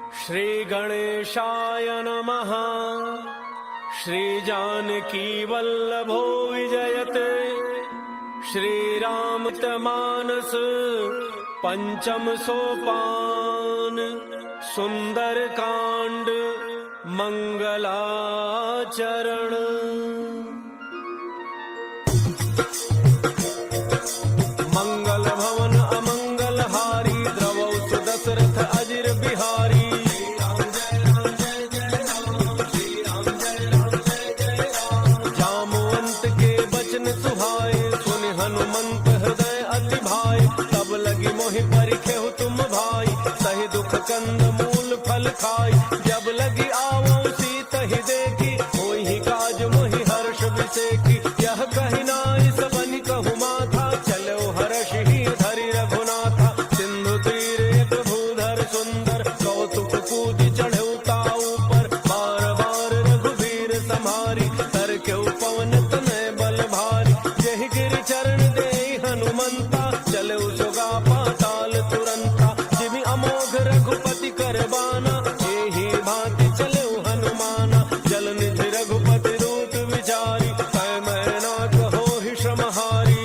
श्री गणेशाय नमः। श्री जानकी वल्लभो विजयते। श्रीरामचरितमानस पंचम सोपान। सुंदर कांड मंगलाचरण। मंगल भवन अमंगल हारी। द्रवौ सुदशरथ अजिर बिहारी। जामवंत के बचन सुहाए। सुन हनुमंत हृदय अति भाई। तब लगी मोहि परिखेहु तुम भाई। सहि दुख कंद मूल फल खाई। जब लगी आवो सीतहि देखी। होई काज मोहि हर्ष विसेखी। यह कहि नाई सबनि कहु माथा। चलो हर्षि धरि रघुनाथा। सिंधु तीर एक भूधर सुंदर। कौतुक कूद चढ़ऊ ताऊ पर। बार बार रघुवीर सम्हारी। तर क्यों पवन तनय बल भारी। जहि गिरि चरण देहि हनुमंता। चलो सुगा पाताल तुरंता। जिमि अमोघ रघुपति कर बाना। एहि भांति चलो हनुमाना। जल निधि रघुपति रूप विचारी। कै मैना कहो हि श्रमहारी।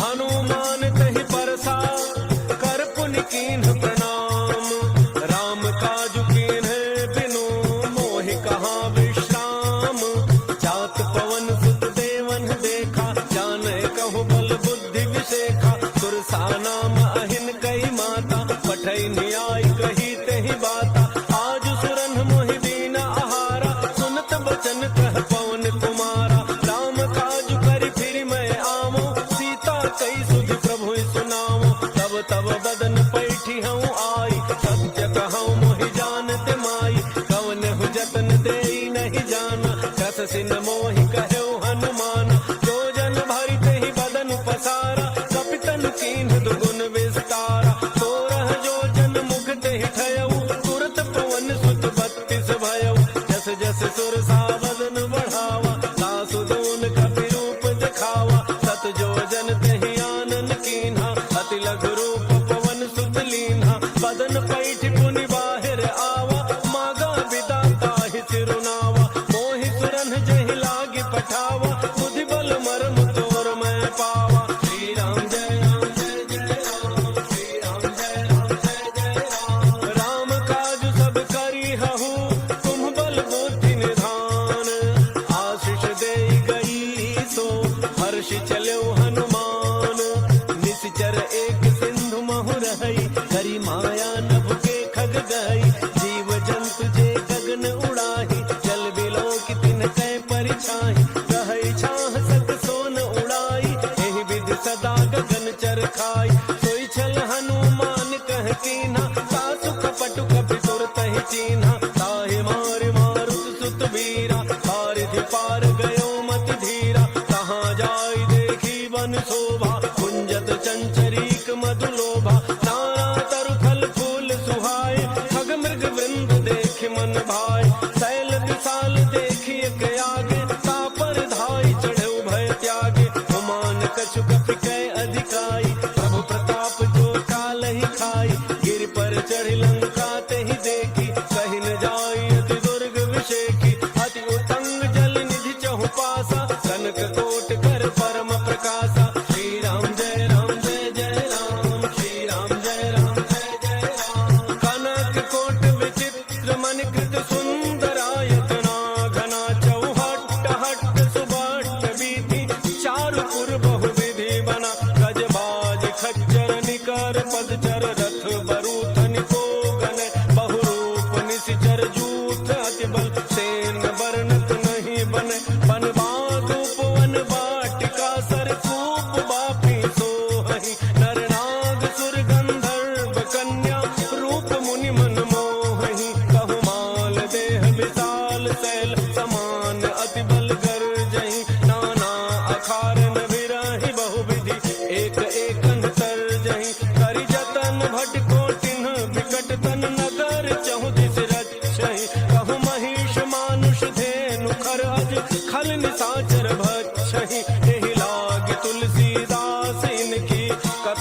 हनुमान कहि परसा। कर पुनि कीन्ह प्रणाम। राम काज कीन्हे बिनु। मोहि कहाँ विश्राम। जात पवन सुत देवन देखा। जाने कहु बल बुद्धि विसेखा। सुरसा नाम अहिन कही माता। पठई न्याय कही तेहि बाता। आज सुरन मोहि दीन आहारा। सुनत बचन कह पवन कुमारा। राम काज करि फिर मैं आवो। सीता कई सुधि प्रभु सुनावो। तब तब बदन पैठी हूँ आई। सत्य कहूँ मोहि जानते माई। कवनहु जतन देई नहीं जाना। कस सिन मोहि कहु हनुमान। जो जन भरि तेहि बदन पसारा। कपितन कीन्ह दुगुन विस्तारा। सोरह जो जन मुख तेहि ठयऊ। तुरत पवन सुत 32 भयऊ। जस जस सुरसा बदन बढ़ावा। सासु दून कपि रूप दिखावा। सत जो जन तेहि आनन कीन्हा। अति लघु रूप पवन सुत लीन्हा। बदन पैठ पुनि बाहिर आवा। मागा बिदा ताहि सिरुनावा। मोहि सुरन जहि लागी पठावा। बुद्धि बल मरम तोर मैं पावा। श्री राम जय राम जय जय राम। श्री राम जय राम जय जय राम। राम काज सब करी हहु। तुम बल बुद्धि निधान। आशीष देई गई सो। हर्षि चलो हनुमान। निश्चर एक सिंधु महु रहई। करी माया नभ के खग गई। जीव जंतु जे गगन उड़ाही। जल बिलो की तिन कै परिछाही। कहई छाह सक सोन उड़ाई। एहि विधि सदा गगन चर खाई। सोई छल हनुमान कह कीन्हा। सासु कपटु कपि सुर तहि चीन्हा। ताहि मारि मारुत सुत वीरा। पारिधि पार गयो मति धीरा। कहाँ जाई देखी वन शोभा। कुंजत चंचरीक मधु लोभा। नाना तरु फल फूल सुहाए। खग मृग वृंद देखि मन भाए। शैल विशाल देखि एक आगे। तापर धाई चढ़ऊ भय त्यागे। हुमान कछु कपि कै अधिकाई। प्रभु प्रताप जो कालहि खाई। गिरि पर चढ़ि लंका तेहि देखी। कहि न जाई अति दुर्ग विषेखी। अति उत्तंग जल निधि चहु पासा। कनक कोट कर परम प्रकाशा। श्री राम जय राम जय जय राम। श्री राम जय राम जय जय राम। कनक कोट विचित्र मन कृत सुंदरायतना। घना चौहट्ट हट्ट सुबट्ट बीति। चारु पुर बहु विधि बना।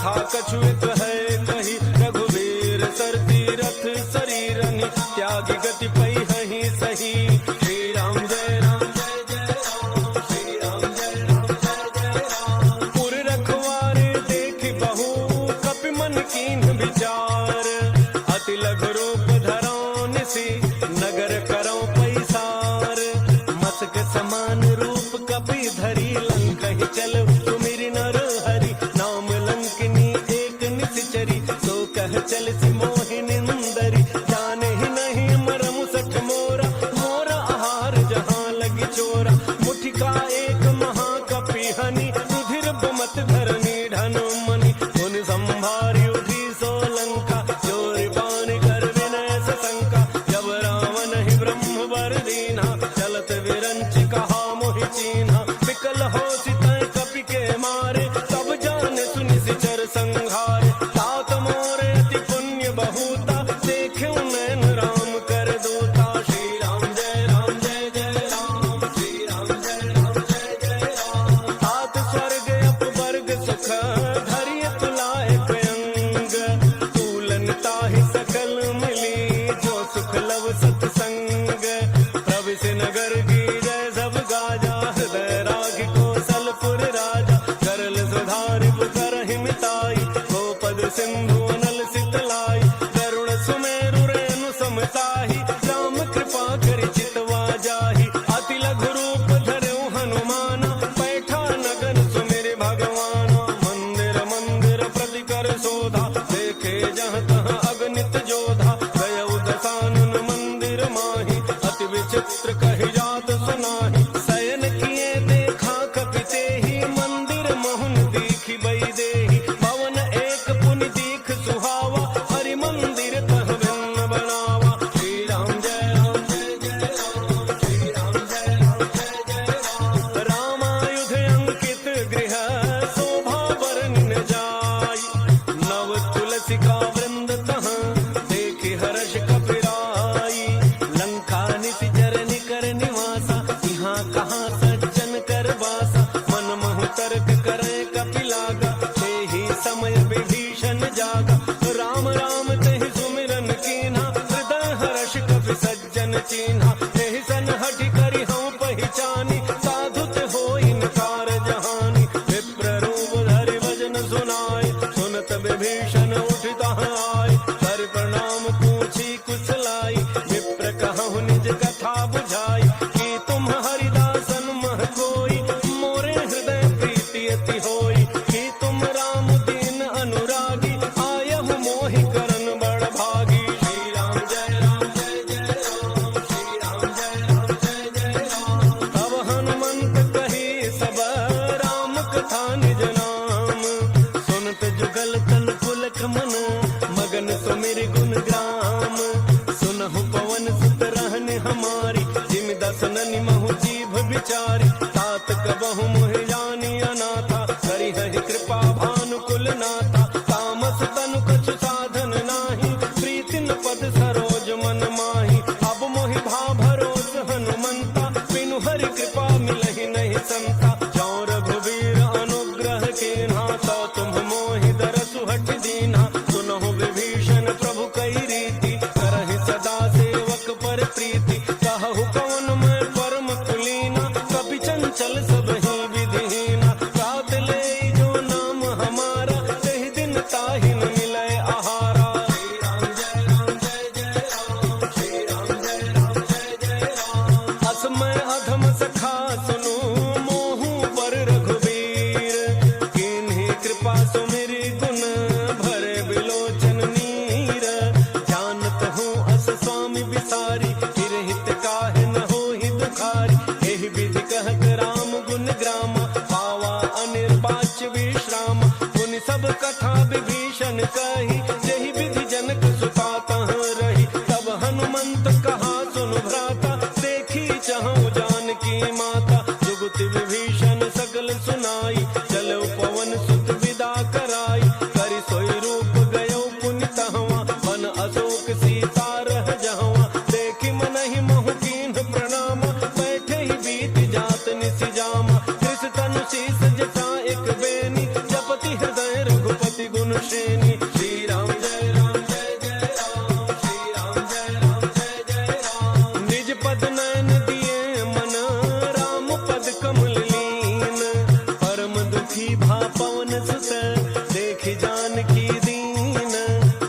कथा कछुत है कही, रघुवीर सर तीरथ शरीरनि, त्यागी गति पई हहि सही। श्री राम जय राम जय जय राम, श्री राम जय राम जय जय राम। पुर रखवारे देखि बहु, कपि मन कीन्ह विचार, अति लघु रूप धरौ निसि, नगर करौ पैसार। मसक समान रूप कपि धरि, लंकहि चलौ सुमिरि नर हरि। नाम लंकिनी एक निश्चरी, सो कह चलसि मोहिनींदरी। जाने ही नहीं मरम सठ मोरा, मोरा आहार जहाँ लगी चोरा। मुठिका एक महाकपि हनि, रुधिर बुमत धरनी ढन मनि। उन संभारी उठी सो लंका, चोरी बान कर विनय सशंका। जब रावण ही ब्रह्म वर दीन्हा, चलत विरंच कहा मोहि चीन्हा। विकल हो सितय कपि के मारे, तब जाने सुनि सिचर संघारे। तात मोरे अति पुण्य बहुता, देखे नैन राम कर दूता। श्री राम जय राम जय जय राम, श्री राम जय राम जय जय राम। तात स्वर्ग अपवर्ग सुख, धरिय तुलाए अंग। तूलन ताहि सकल मिली, जो सुख लव सत्संग। प्रविश नगर की जय सब गाजा, हृदय राग कौशलपुर राजा। करल सुधारि करहि मिताई, गोपद सिंधु अनल सितलाई। करुण सुमेरु रेणु समताहि, राम कृपा करि चितवा जाहि। अति लघु रूप धरऊ हनुमाना, बैठा नगर सुमिरि भगवाना। मंदिर मंदिर प्रति कर शोधा, देखे जहाँ तहाँ अगणित जोधा। गयउ दसानन मंदिर माहि, अति विचित्र कहि जात सुनाहि। शयन किए देखा कपि तेहि, मंदिर मोहन दीखि बई देहि। भवन एक पुनि दीख सुहावा, हरि मंदिर तह भिन्न बनावा। श्री राम जय राम जय जय राम, श्री राम जय राम जय जय राम। रामायुध अंकित गृह, शोभा बरनि न जाई। नव तुलसिका वृंद तह, देखि हर्ष कपिराई। लंका निति चरनि कर निवासा, यहाँ कहाँ सज्जन कर वासा। मन महु तर्क करे कपि लागा, तेहि समय विभीषण जागा। राम राम तेहि सुमिरन कीन्हा, हृदय हर्ष कपि सज्जन चीन्हा। तेहि सन हठि करि हऊँ पहिचानी, साधुत होई नकार जहानी। विप्र रूप धरि भजन सुनाए, सुनत विभीषण उठि तहाँ आए। कर प्रणाम पूछी कुशलाई, विप्र कहु निज कथा बुझाई। कि तुम हरिदासन मह कोई, मोरे हृदय प्रीति अति होई। कि तुम राम दीन अनुरागी, आयहु मोहि करन बड़ भागी। श्री राम जय राम जय जय राम, श्री राम जय राम जय जय राम। तब हनुमंत कही सब, राम कथा निज नाम। सुनत जुगल तन पुलक मन, मगन सुमिरि गुण ग्राम। सुनहु पवन सुत रहनि हमारी, जिमि दसननि महु जीभ विचारी। तात कबहु मोहि जानी अनाथा, करिहहि कृपा भानुकुल नाथा। तामस तनु कछु साधन नाही, प्रीति न पद सरोज मन माही। अब मोहि भाव भरोस हनुमंता, बिनु हरि कृपा मिलहि नहीं संता। जौं रघुवीर अनुग्रह कीन्हा, तो तुम मोहि दरसु हठि दीन्हा। सुनहु विभीषण प्रभु कई रीति, करहि सदा सेवक पर प्रीति। कहु कौन मैं परम कुलीना, कपि चंचल सब ही विधिहीना। रात ले जो नाम हमारा, तेहि दिन ताहि न मिलय आहारा। श्री राम जय राम जय जय राम, श्री राम जय राम जय जय राम। असमय अधम सखा सुनु, मोहु पर रघुवीर। किन्हि कृपा सुमिरि गुण, भरे बिलोचन नीर। जानत हूँ अस स्वामी विसारी, फिर हित काहे न होहि दुखारी। एहि विधि कहत राम गुण ग्रामा, पावा अनिर्वाच्य विश्राम। पुनि सब कथा विभीषण कही, जेहि विधि जनक सुता तहाँ रही। तब हनुमंत कहा सुनु भ्राता, देखी चहु जानकी माता। जुगति विभीषण सकल सुनाई, चलो पवन सुत विदा कराई। करि सोई रूप गयो पुनि तहवा, बन अशोक सीता रह जहवा। देखि मनहि मोहु कीन्ह प्रणामा, बैठे ही बीत जात निसि जामा। कृष तनु शीस जटा एक बेनी, जपति हृदय रघुपति गुण कहा पवन सुत देखी जानकी दीन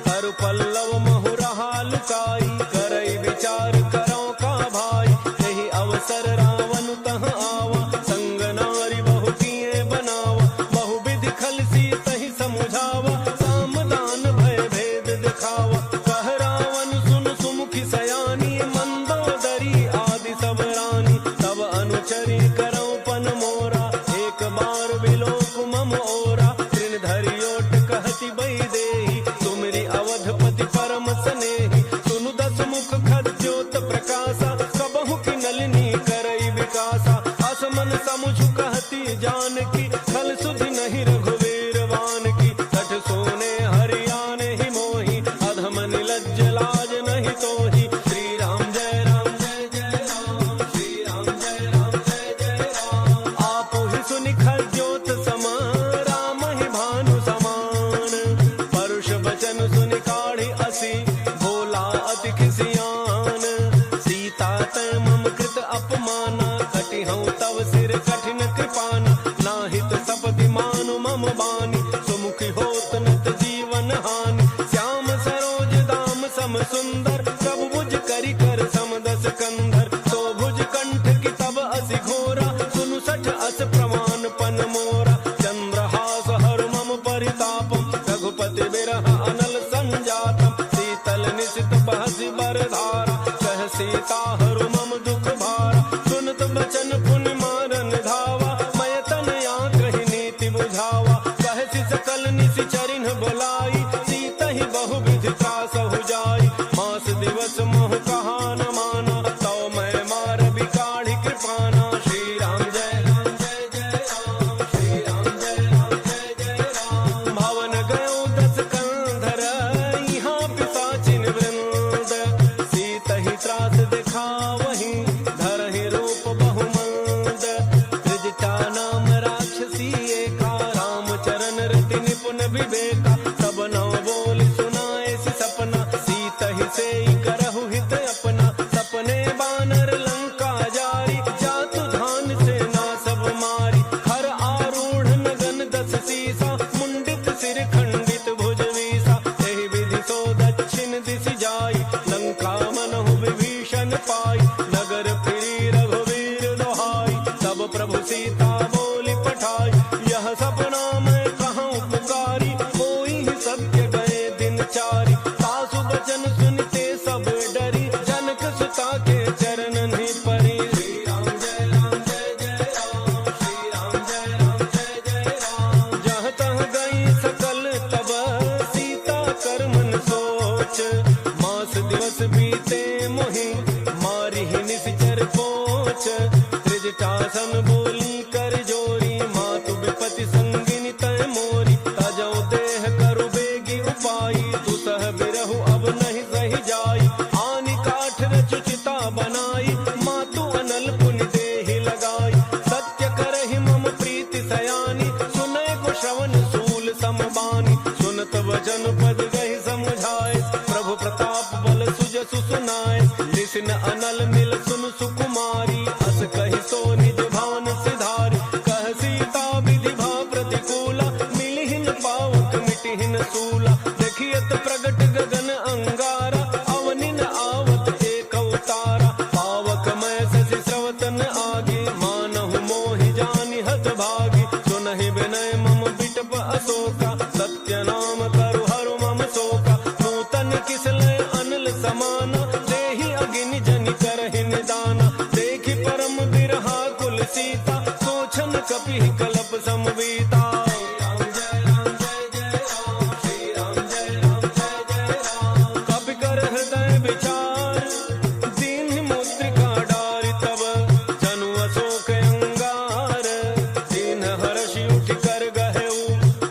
तरु पल्लव महु रहा लुकाई करई विचार करो का भाई यही अवसर रावण तह आवा संग नारी बहु किए बनावा बहु विधि खलसी तही समुझावा सामदान भय भेद दिखावा कह रावण सुन सुमुखी सयानी मंदोदरी आदि सब रानी तब अनुचरी करो पन मोरा एक बार विलोक मम ओरा तृण धरियोट कहती बई देही तुमरी अवधपति परम स्नेही सुनु दस मुख खद्योत प्रकाशा कबहु की नलिनी करई विकासा असमन समुझ कहती जानकी खल सुधि नहीं रघुवीर वान की तट सोने हरियाने ही मोही अधम निलज्ज लाज नहीं तोही श्री राम जय राम श्री राम जय जय राम आप ही सुनि खद्योत समा राम ही भानु समान परुष बचन सुनि काढ़ी असी भोला अति खिसियान सीता तय मम कृत अपमाना कटि हूँ तव सिर कठिन कृपाना नाहित सपति मानु मम बानी सुमुखी होत नत जीवन हानि श्याम सरोज दाम सम सुंदर प्रभु भुज करि कर समदस कंधर तो भुज कंठ की तब असि घोरा सुनु सठ अस प्रमाण पन मोरा चंद्रहास हर मम परितापम रघुपति बिरह अनल संजातम शीतल निशित बहसि बरधारा कह सीता हरु मम दुख भारा सुनत बचन पुनि मारन धावा मय तन आंकहि नीति बुझावा कहसि सकल निशि चरिन बोलाई सीता ही बहु विधि त्रास हो जाई मास दिवस मोह कहा न माना तो मैं मार बिकाढ़ी कृपाना श्री राम जय राम श्री राम जय राम भवन गयो दस कंधर यहाँ पिशाचिन वृंद सीता ही त्रास दिखा वही धरहि रूप बहुमंद त्रिजटा नाम राक्षसी एका राम चरण रति निपुण विवेका सब नव बोल सुनाए सि सपना सीता ही से करहु हित अपना सपने बानर लंका जारी जातु धान से ना सब मारी हर आरूढ़ नगन दस सीसा मुंडित सिर खंडित भुज वीसा एहि विधि सो दक्षिण दिश जाई लंका मनहु विभीषण पाई नगर फिरी रघुवीर दोहाई तब प्रभु सीता बोली पठाई यह सपना मैं कहूँ पुकारी कोई ही सत्य गए दिन चारी सासु बचन सुनते सब डरी जनक सुता के चरण नहीं परी श्री राम जय राम श्री राम जय राम जहाँ तह गई सकल तब सीता कर मन सोच मास दिवस बीते मोहि मारी ही निश्चर पोच त्रिजटासन बोली कर जोरी मातु विपति संगिनी तय मोरी तजो देह करु बेगी उपाई दुसह बिरहु अब नहीं सही जाई आनि काठ रचुचिता बनाई मातु अनल पुनि देहि लगाई सत्य करहि मम प्रीति सयानी सुनय को श्रवण सूल समबानी सुनत वचन पद गहि समुझाए प्रभु प्रताप बल सुजसु सुनाए लिसिन अनल मिल सुन सुकुमारी अस कहि सो निज भान सिधारी कह सीता विधि भा प्रतिकूला मिलिहिन पावक मिटिहिन सूला देखियत प्रगट गगन अंगारा अवनिन आवत एक अवतारा पावक मैं शशि स्रवतन आगे मानहु मोहि जानि हत भागी सुनहि विनय मम बिटप अशोका सत्य नाम करु हरु मम शोका नूतन किसलय अनल समाना देहि अगिनि जनि करहि निदाना देखि परम बिरहा कुल सीता सोचन कपि कलप समवीता कपि कर हृदय विचार दीन मुद्रिका डारि तब जनु अशोक अंगार दीन हर्षि उठ कर गहेऊ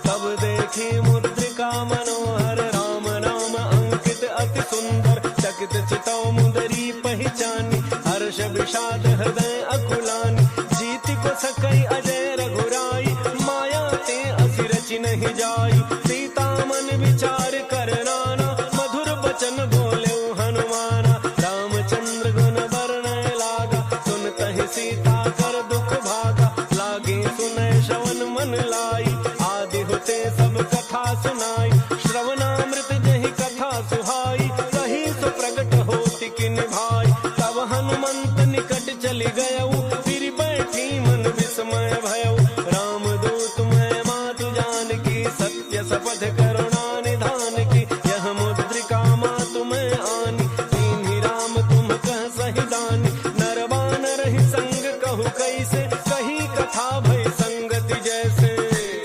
तब देखी मुद्रिका मनोहर राम नाम अंकित अति सुंदर चकित चितौ मुदरी पहचानी हर्ष विषाद हृदय अकुलानी जीति को सकई अजय रघुराई माया ते असि रचि नहीं जाई सीता मन विचार कर नाना मधुर बचन बोले हनुमाना रामचंद्र गुण वर्णय लागा सुनत ही सीता कर दुख भागा लागे सुनय श्रवण मन लाई शपथ करुणा निधान की, यह मुद्रिका माँ तुम्हें आनी, दीन्ही राम तुम कह सही दानी, नर बानर ही संग कहु कैसे, कही कथा भई संगति जैसे।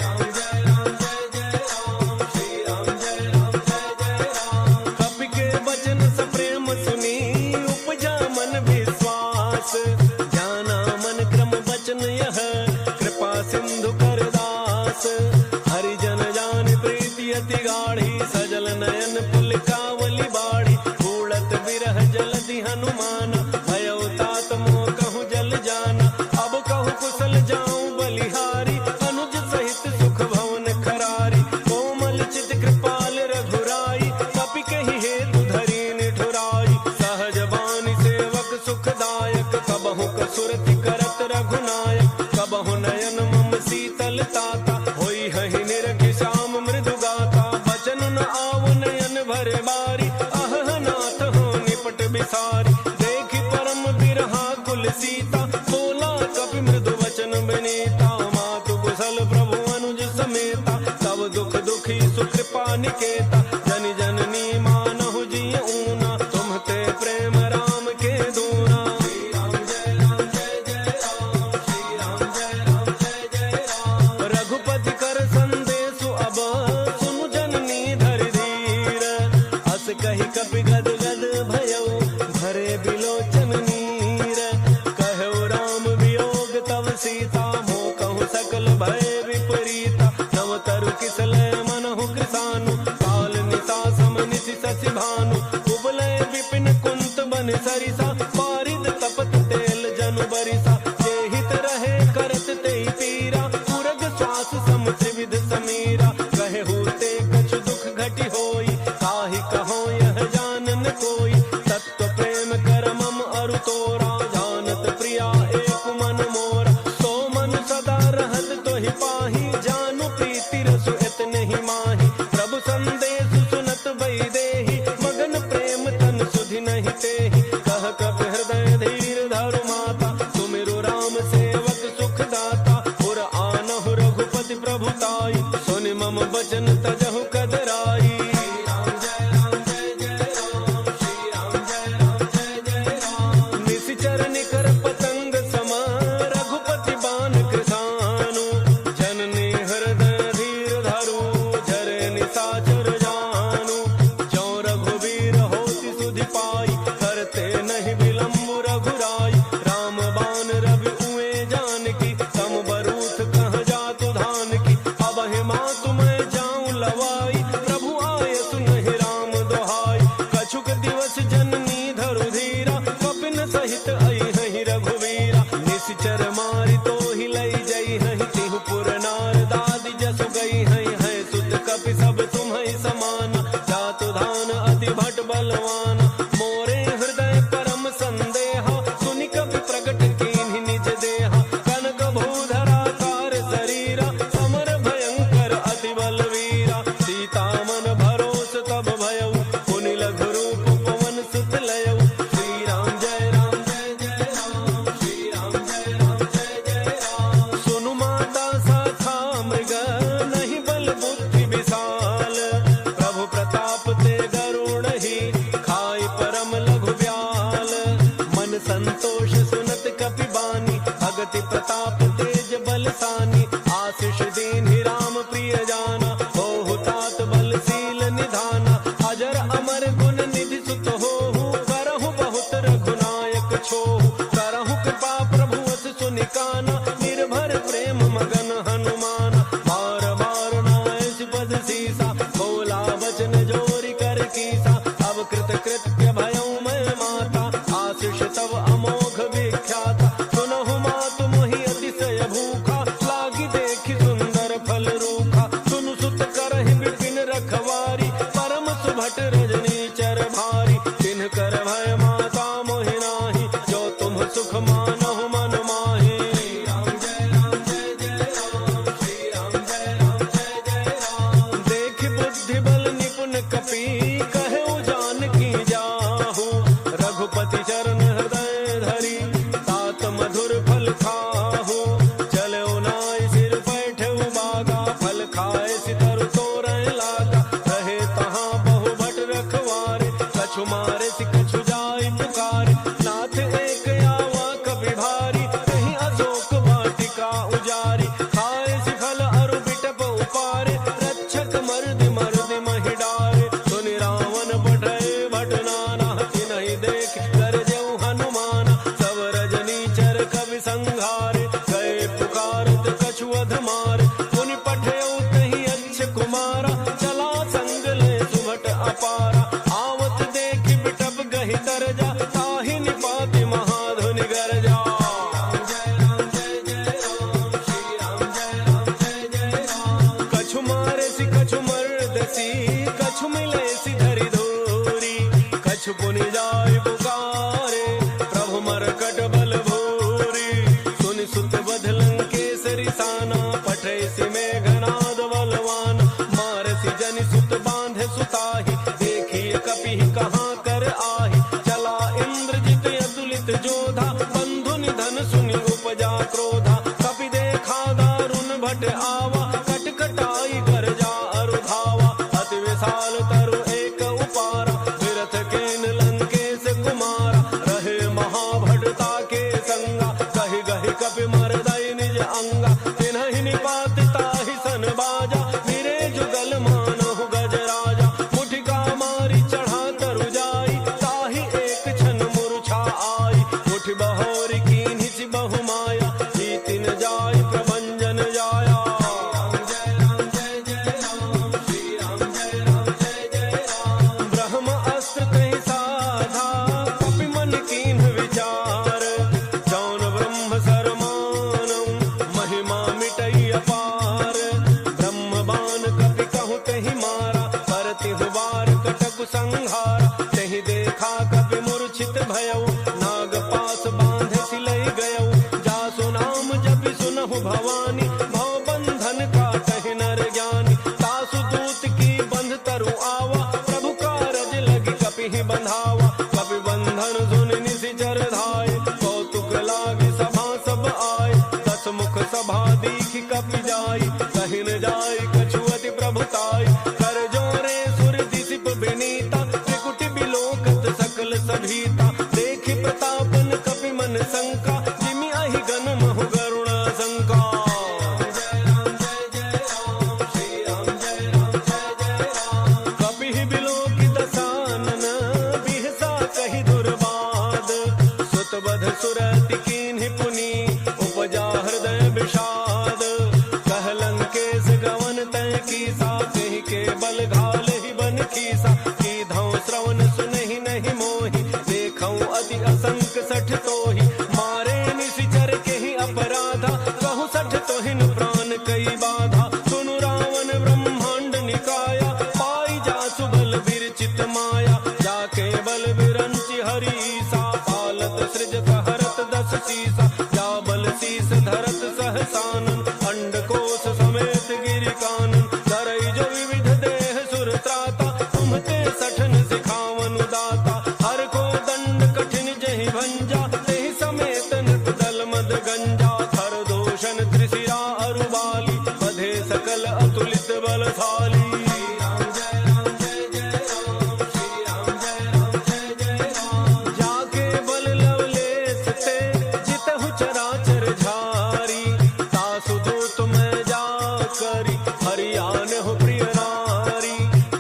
राम जय राम जय जय राम, श्री राम जय राम जय जय राम। कपि के वचन सप्रेम सुनी, उपजा मन विश्वास, जाना मन क्रम वचन यह, कृपा सिंधु कर दास। हरिजन जान प्रीति अति गाढ़ी, सजल नयन पुलकावली बाढ़ी, उड़त बिरह जलधि हनुमान, भयउ तात मोह कहूँ जल जाना। अब कहूँ कुशल जाऊं बलिहारी, अनुज सहित सुख भवन खरारी, कोमल चित कृपाल रघुराई, कपि कहि हेतु धरी निठुराई। सहज बानी सेवक सुखदायक, कबहु कसुरति करत रघुनायक, कबहु नयन मम शीतल ताता, होई हहि निरखि श्याम मृदु गाता। बचन न आव नयन भर बारी, अह नाथ हो निपट बिसारी, देखि परम बिरहा कुल सीता, बोला कपि मृदु वचन विनीता। मातु कुशल प्रभु अनुज समेता, तब दुख दुखी सुकृपा निकेता, जन जननी मानहु जिय ऊना, तुम्हते प्रेम राम के दूना। श्री राम जय राम जय जय राम, श्री राम जय राम जय जय राम। रघुपति कर संदेशु अब, सुनु जननी धरि धीर, अस कहि कपि गद गद भयउ, भरे बिलोचन नीर। कहु राम वियोग तव सीता, मोह कहु सकल भय विपरीता। नव तरु किसलय मनहु कृसानु, काल निशा समनिशि शशि भानु। कुबलय विपिन कुंत बन सरिसा, पारिद तपत तेल जनु बरिसा। जेहित रहे करत तेहि पीरा, पुरग श्वास सम त्रिविध समीरा। कहे होते कछु दुख घटि होई, काहि कहो यह जानन कोई। तत्व प्रेम कर मम अरु तोरा, जानत प्रिया एक मन मोरा। सो मन सदा रहत तोहि पाही, जानु प्रीति रसु इतने ही माही। प्रभु संदेश सुनत बई देहि, मगन प्रेम तन सुधि नहीं तेहि। कह कपि हृदय धीर धरु माता, सुमिरु राम सेवक सुख दाता। पुर आनहु रघुपति प्रभुताई, सुनि मम बचन तजहु कदराई। राम जय राम जय जय राम, श्री राम जय राम जय जय राम। निशिचर निकर पतंग सम, रघुपति बान कृसानु। जननी हृदय धीर धरु, जरे निशाचर जानु। जो रघुवीर होति सुधि पाई, करते नहीं विलम्ब रघुराई। राम बान रवि उए जानकी, तम बरूथ कह जातु धान की। अब हिमा तुम्हें जाऊं लवाई, प्रभु आय सुनहि राम दोहाई। कछुक दिवस जननी धरु धीरा, कपिन सहित आई हहि रघुवीरा। निशिचर मारि तो ही लई जई हहि, तिहु पुर नार दादि जसु गई हई। है सुत कपि सब तुम्हि समान, जातु धान अति भट बलवान। मोरे हृदय परम संदेहा, सुनि कपि प्रगट कीन्हि निज देहा। कनक भूधरा कार शरीरा, समर भयंकर अति बलवीरा। सीता मन भरोस तब भयउ, पुनि लघु रूप पवन सुत लयउ। श्री राम जय राम जय जय राम, श्री राम जय राम जय जय राम। सुनु माता साखा मृग, नहीं बल बुद्धि विशाल। प्रभु प्रताप ते गरुड़हि, खाई परम लघु ब्याल। मन संतोष सुनत कपि बानी, भगति प्रताप तेज बलसानी। आशीष दीन्हि राम प्रिय जाना, होहु तात बलशील निधाना। अजर अमर गुण निधि सुत होहु, करहु बहुत रघुनायक छोहु। करहु कृपा प्रभु अस सुनिकाना, निर्भर प्रेम मगन हनुमाना। बार बार नायस पद सीसा, बोला वचन जोरि कर कीसा। अब कृत कृत्य भयउ मैं माता, आशीष तव अमोघ विख्याता। सुनहु मातु मोहि अतिशय भूखा, लागी देखि सुंदर फल रूखा। सुनु सुत करहि विपिन रखवारी, परम सुभट रजनी चर भारी। तिन्ह कर भय माता मोहि नाही, जो तुम सुख मानहु मन माही। राम जय राम जय जय राम, श्री राम जय राम जय जय राम। देखि बुद्धि बल निपुण कपि, कहु जानकी जाहु। रघुपति चरण हृदय धरि, तात मधुर फल खाहु। चलउ नाइ सिर बैठउ बागा, फल खाए सितरु तोरइ सुकुमारा, चला संग ले सुभट अपारा। आवत देखि बिटप गहि तरजा, ताहि निपाति महाधुनि गरजा। कछु मारे सी कछु मर्दसी, कछु मिले सी धरि धोरी। कछु पुनि जाय पुकारे, प्रभु मरकट बल भूरी। सुनि सुत बध लंकेसरी साना, पठै सि मेघनाद बलवान। मार सी जनि सुत बांधे सुताहि, देखिए कपिहि कहाँ कर आहि। चला इंद्रजित अतुलित जोधा, बंधु निधन सुनि उपजा क्रोधा। कपि देखा दारुण भट आवा, कटकटाई कर जा अरु धावा। अति विशाल तरु एक उपारा, विरथ केन लंकेश कुमारा। रहे महाभटता के संगा, कहि गहि कपि मरदई निज अंगा। तिन्हि निपात ताहि सन बाजा, फिरे जुगल मानहु गजराजा। मुठिका मारी चढ़ा तरु जाई, ताहि एक क्षण मूर्छा आई। उठ बहोरी कीन्हि सि बहु माया, जीति न जाय प्रभंजन जाया। ब्रह्म अस्त्र कहि साधा, कपि मन कीन्ह विचार। जौन ब्रह्म सरमानौ, महिमा मिटई अपार। ब्रह्म बाण कपि कहु तहि मारा, परतिहु बार कटकु संहारा। तहि देखा कपि मूर्छित भयउ, नाग पास बांधे सिलई गयउ। जासु नाम जपि सुनहु भवानी, भव बंधन काटहि नर ज्ञानी। तासु दूत की बंध तरु आवा, प्रभु कारज लगी कपिहि बंधावा। कपि बंधन सुनि निशिचर धाय, कौतुक लागी सभा सब आय। दस मुख सभा दीखि कपि जाई, कहि न जाय कछु अति प्रभुताई। कर जोरे सुर दिसिप विनीता, त्रिकुटि बिलोकत सकल सभीता। देखि प्रतापन कपि मन शंका, जिमि अहि गन महु गरुण शंका। कपिहि बिलोकि दसानन, बिहसा कहि दुर्बाद। सुत बध सुरति कीन्हि पुनि, उपजा हृदय विषाद। कह लंकेश गवन तय कीसा, कहि के बल घालहि बन खीसा। कीधौ श्रवण सुनहि नहीं मोहि, देखौ अति असंक सठ तोहि। मारे निशिचर केहि अपराधा, कहु सठ तोहिन प्राण कई बाधा। सुनु रावण ब्रह्मांड निकाया, पाई जासु बल विरचित माया। जाके बल विरंचि हरीसा, पालत सृजत हरत दस सीसा। जा बल शीस धरत सहसानन, अंडकोश समेत गिरि कानन। धरई जो विविध देह सुर त्राता, तुम्हते सठन सिखावन दाता। हर को दंड कठिन जहि भंजा, तेहि समेत नृप दल मद गंजा। थर दोषण त्रिशिरा अरुबाली, बधे सकल अतुलित बलशाली। जाके बल लवलेश ते, जितहु चराचर झारी। तासु दूत मैं जा करी, हरियान हो प्रिय नारी।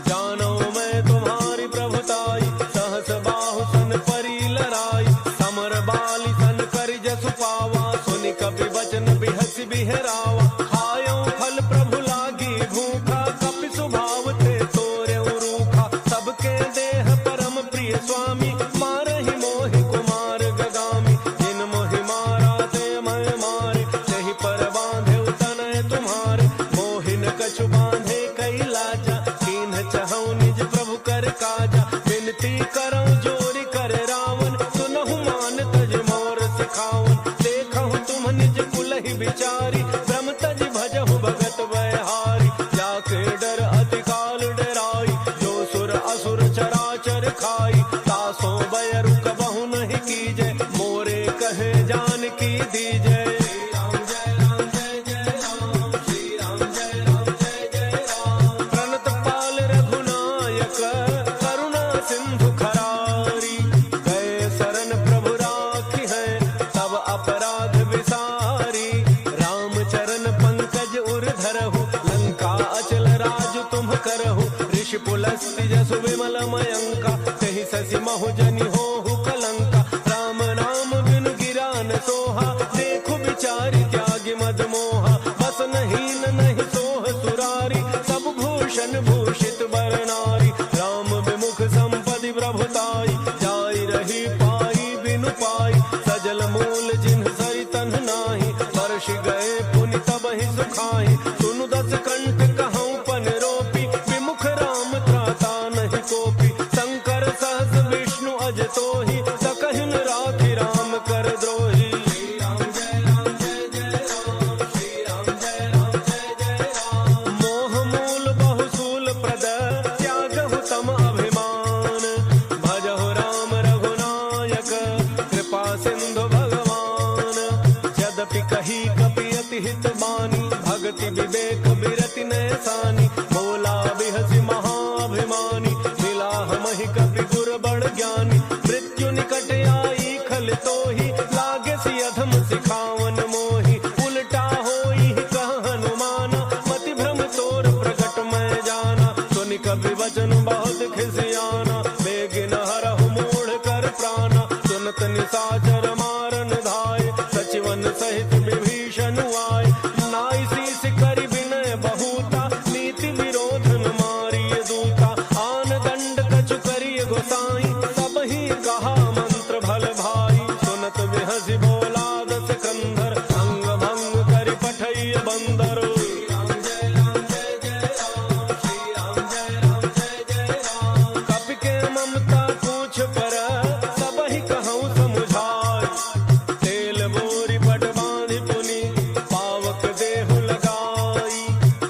जानो मैं तुम्हारी प्रभुताई, सहस बाहु सन परी लराई। समर बाली सन करि जसु पावा, सुनि कपि बचन बिहसि बिहरावा। खायो फल प्रभु लागी भूखा, कपि स्वभाव ते तोरे रूखा। सबके देह परम प्रिय स्वामी, मारहि मोहि कुमार गगामी। जिन मोहि मारा ते मैं मारे, जहि पर बांधे तनय तुम्हारे। मोहिन कछु बांधे कई लाजा, कीन्ह चहु निज प्रभु कर काजा। विनती करौ जोरि कर रावण, सुनहु मान तज मोर सिखावन। देखहु तुम निज कुलहि विचारी, ब्रह्म तज भजहु भगत बयहारी। जाके डर अति काल डराई, जो सुर असुर चराचर खाई। तासो बयरु कबहु नहीं कीजय, मोरे कहे जानकी दीजय। प्रणत पाल रघुनायक, करुणा सिंधु खरारी। गए शरण प्रभु राखी है, तब अपराध विसारी। राम चरण पंकज उर धरहु, लंका अचल राज तुम करहु। ऋषि पुलस्त्य जसु विमल मयंका, कहि शशि महु जनि होहु कलंका। राम नाम बिनु गिरा न सोहा, देखु विचारि त्यागि मद मोहा। बस नहीं न नहीं सोह सुरारी, सब भू भूषण भूषित बर नारी, राम विमुख संपत्ति प्रभुताई, जाई रही पाई बिनु पाई, सजल मूल जिन्ह सरि तन्ह नाही, वर्ष गए पुनि तब ही सुखाई, सुनु दस कंठ कहूँ पन रोपी, विमुख राम त्राता नहीं कोपी, शंकर सहस विष्णु अज तोहि, सकहिन राखि राम कर द्रोही। मोह मूल बहुसूल प्रद त्यागहु तम अभिमान, भजहु राम रघुनायक कृपा सिंधु भगवान, यद्यपि कही कपि अति हित बानी, भक्ति विवेक बिरति नैसानी, बोला बिहसि महाभिमानी, मिला हमहि कपि गुर बड़ ज्ञानी, मृत्यु निकट आई खल तोहि, लागे सि अधम सिखावन मोहि, उल्टा होई कह हनुमाना, मति भ्रम तोर प्रकट मैं जाना, सुनि कपि वचन बहुत खिसियाना, बेगिन हरहु मूढ़ कर प्राणा, सुनत निशाचर मारन धाय, सचिवन सहित विभीषण आए, नाई शीस करि विनय बहुता, नीति विरोधन मारिय दूता, आन दंड कछु करिय गोसाई, सब ही कहा मंत्र भल भाई, सुनत बिहसि बोला दस कंधर, अंग भंग करि पठइय बंदर। कपि के ममता पूछ पर सब ही कहूँ समुझाई, तेल बोरी पट बांधि पुनि पावक देहु लगाई,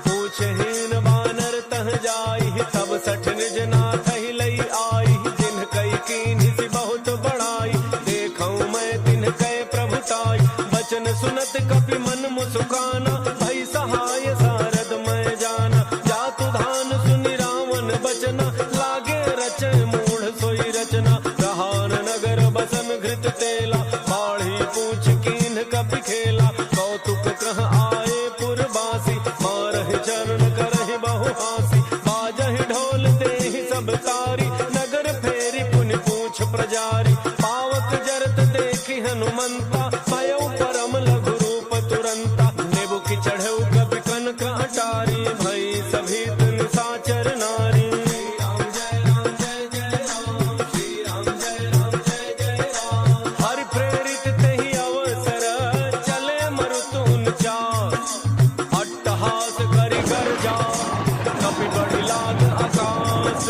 पूछहीन बानर तह जाई, तब सठ निज नाथ ही लई आई, जिन्ह कई कीन्हि सि बहुत बड़ाई, देखऊँ मैं तिन्ह कै प्रभुताई, बचन सुनत कपि मन मुसुकाना, भई सहाय सारद मैं जाना, जातु धान सुनि रावण बचना, लागे रचय मूढ़ सोई रचना, रहान नगर बसन घृत तेला, बाढ़ी पूछ कीन्ह कपि खेला, कौतुक कह आए पुरवासी, मारहि चरण करहि बहु हासी, बाजहि ढोल देहि सब तारी, नगर फेरी पुनि पूछ प्रजारी, पावक जरत देखि हनुमंता, भयउ परम लघु रूप तुरंता, नेबु की चढ़ऊ कपि कनक अटारी, भई सभी निशाचर नारी। हरि प्रेरित तेहि अवसर, चले मरुतुन चार, अट्टहास करि गर्जा, कपि बढ़ि लाग आकाश,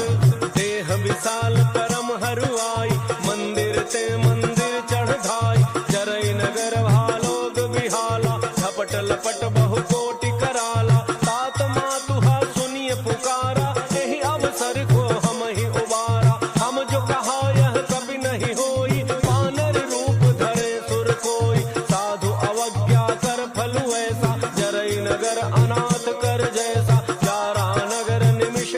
देह विशाल परम हरुआई, मंदिर ते मंदिर चढ़ धाई, जरई नगर भालोग बिहाला, झपट लपट बहु कोटि कराला, तात मातुहा सुनिय पुकारा, एहि अवसर को हम ही उबारा, हम जो कहा यह कभी नहीं होई, वानर रूप धरे सुर कोई, साधु अवज्ञा कर फलु ऐसा, जरई नगर अनाथ कर जैसा, जारा नगर निमिष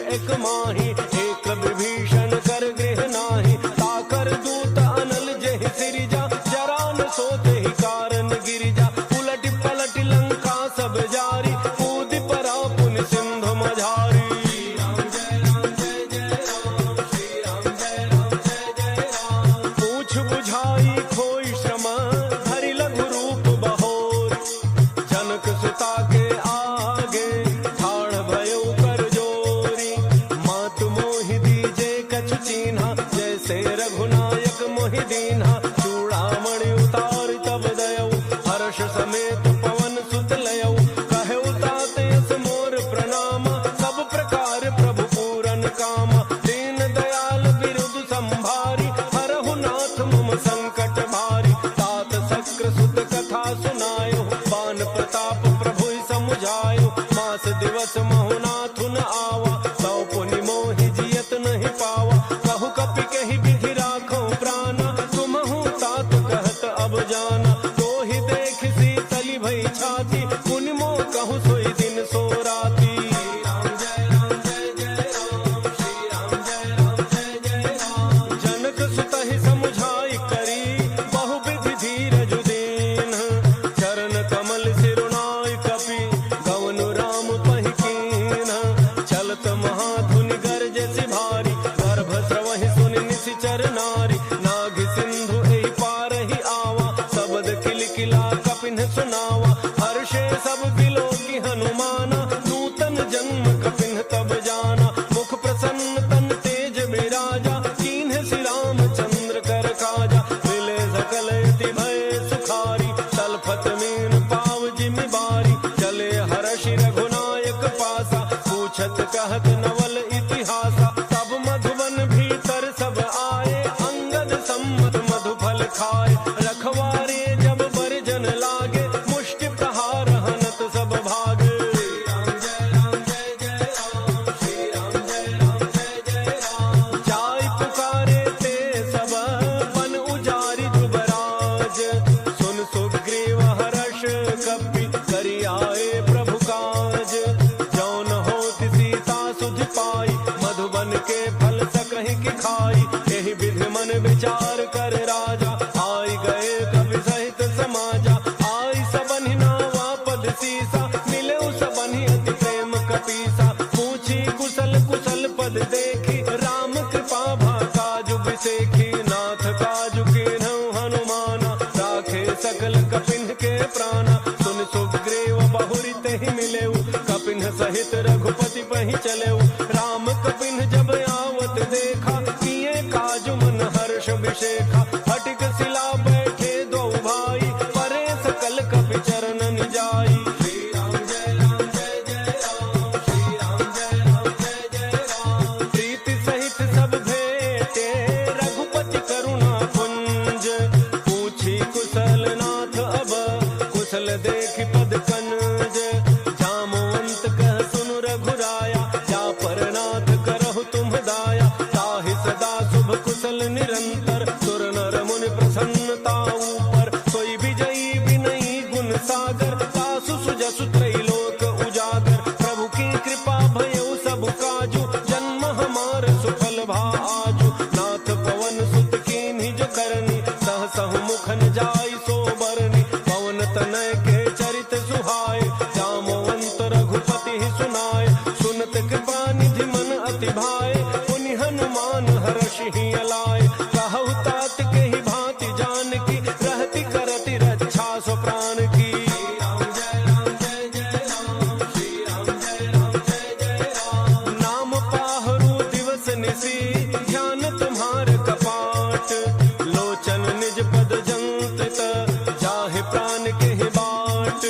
पूछत कहत नवल इतिहासा। तब मधुबन भीतर सब आए, अंगद सम्मत मधुफल खाए। रखवारे जब बरजन लागे, मुष्टि प्रहार हनत सब भागे। जाय पुकारे ते सब बन उजारी जुबराज। सुन सुग्रीव हर्ष कपि करि आए प्रभु काज। जौन होत सीता सुध पाई, मधुबन के फल सकहि की खाई। यही विधि मन विचार कर राजा, आई गए कवि सहित समाजा। आई सबनि नावा पद सीसा, मिले सबनि अति प्रेम कपीसा। पूछी कुशल कुशल पद देखी, राम कृपा भा काजु बिसेखी। नाथ काजु कीन्हु हनुमाना, राखे सकल कपिन के प्राणा। सुन सुग्रीव बहुरी तेहि मिलेउ, कपिन सहित रघुपति पहि चलेउ। राम कपिन जब आवत देखा, किए काजु मन हर्ष विशेखा। फटिक शिला बैठे दो भाई, परे सकल कपि चरणन जाई। श्री राम जय राम जय जय राम, श्री राम जय राम जय जय राम। प्रीति सहित सब भेटे, रघुपति करुणा पुंज। पूछी कुशल नाथ अब, कुशल देखि पद कनज। जामवंत कह सुनु रघुराया, जा पर नाथ करहु तुम दाया। ताहि सदा शुभ कुशल निरंतर, सुर नर मुनि प्रसन्नता ऊपर। सोई विजयी विनयी गुण सागर, तासु सुजसु त्रैलोक उजागर। प्रभु की कृपा भयउ सब काजु, जन्म हमार सुफल भाजु। नाथ पवन सुत कीन्ही जो करनी, सहसहु मुखन जाय सो बरनी। पवन तनय के चरित सुहाय, जामवंत रघुपति ही सुनाय। सुनत कृपा निधि मन अति भाए, पुनि हनुमान हर्षि अलाय। कहु तात के ही भांति जान की, रहति करति रक्षा सो प्राण की। श्री राम जय राम जय जय राम, श्री राम जय राम जय जय राम। नाम पाहरु दिवस निसी, ध्यान तुम्हार कपाट। लोचन निज पद जंतित, जाहि प्राण के ही बाट।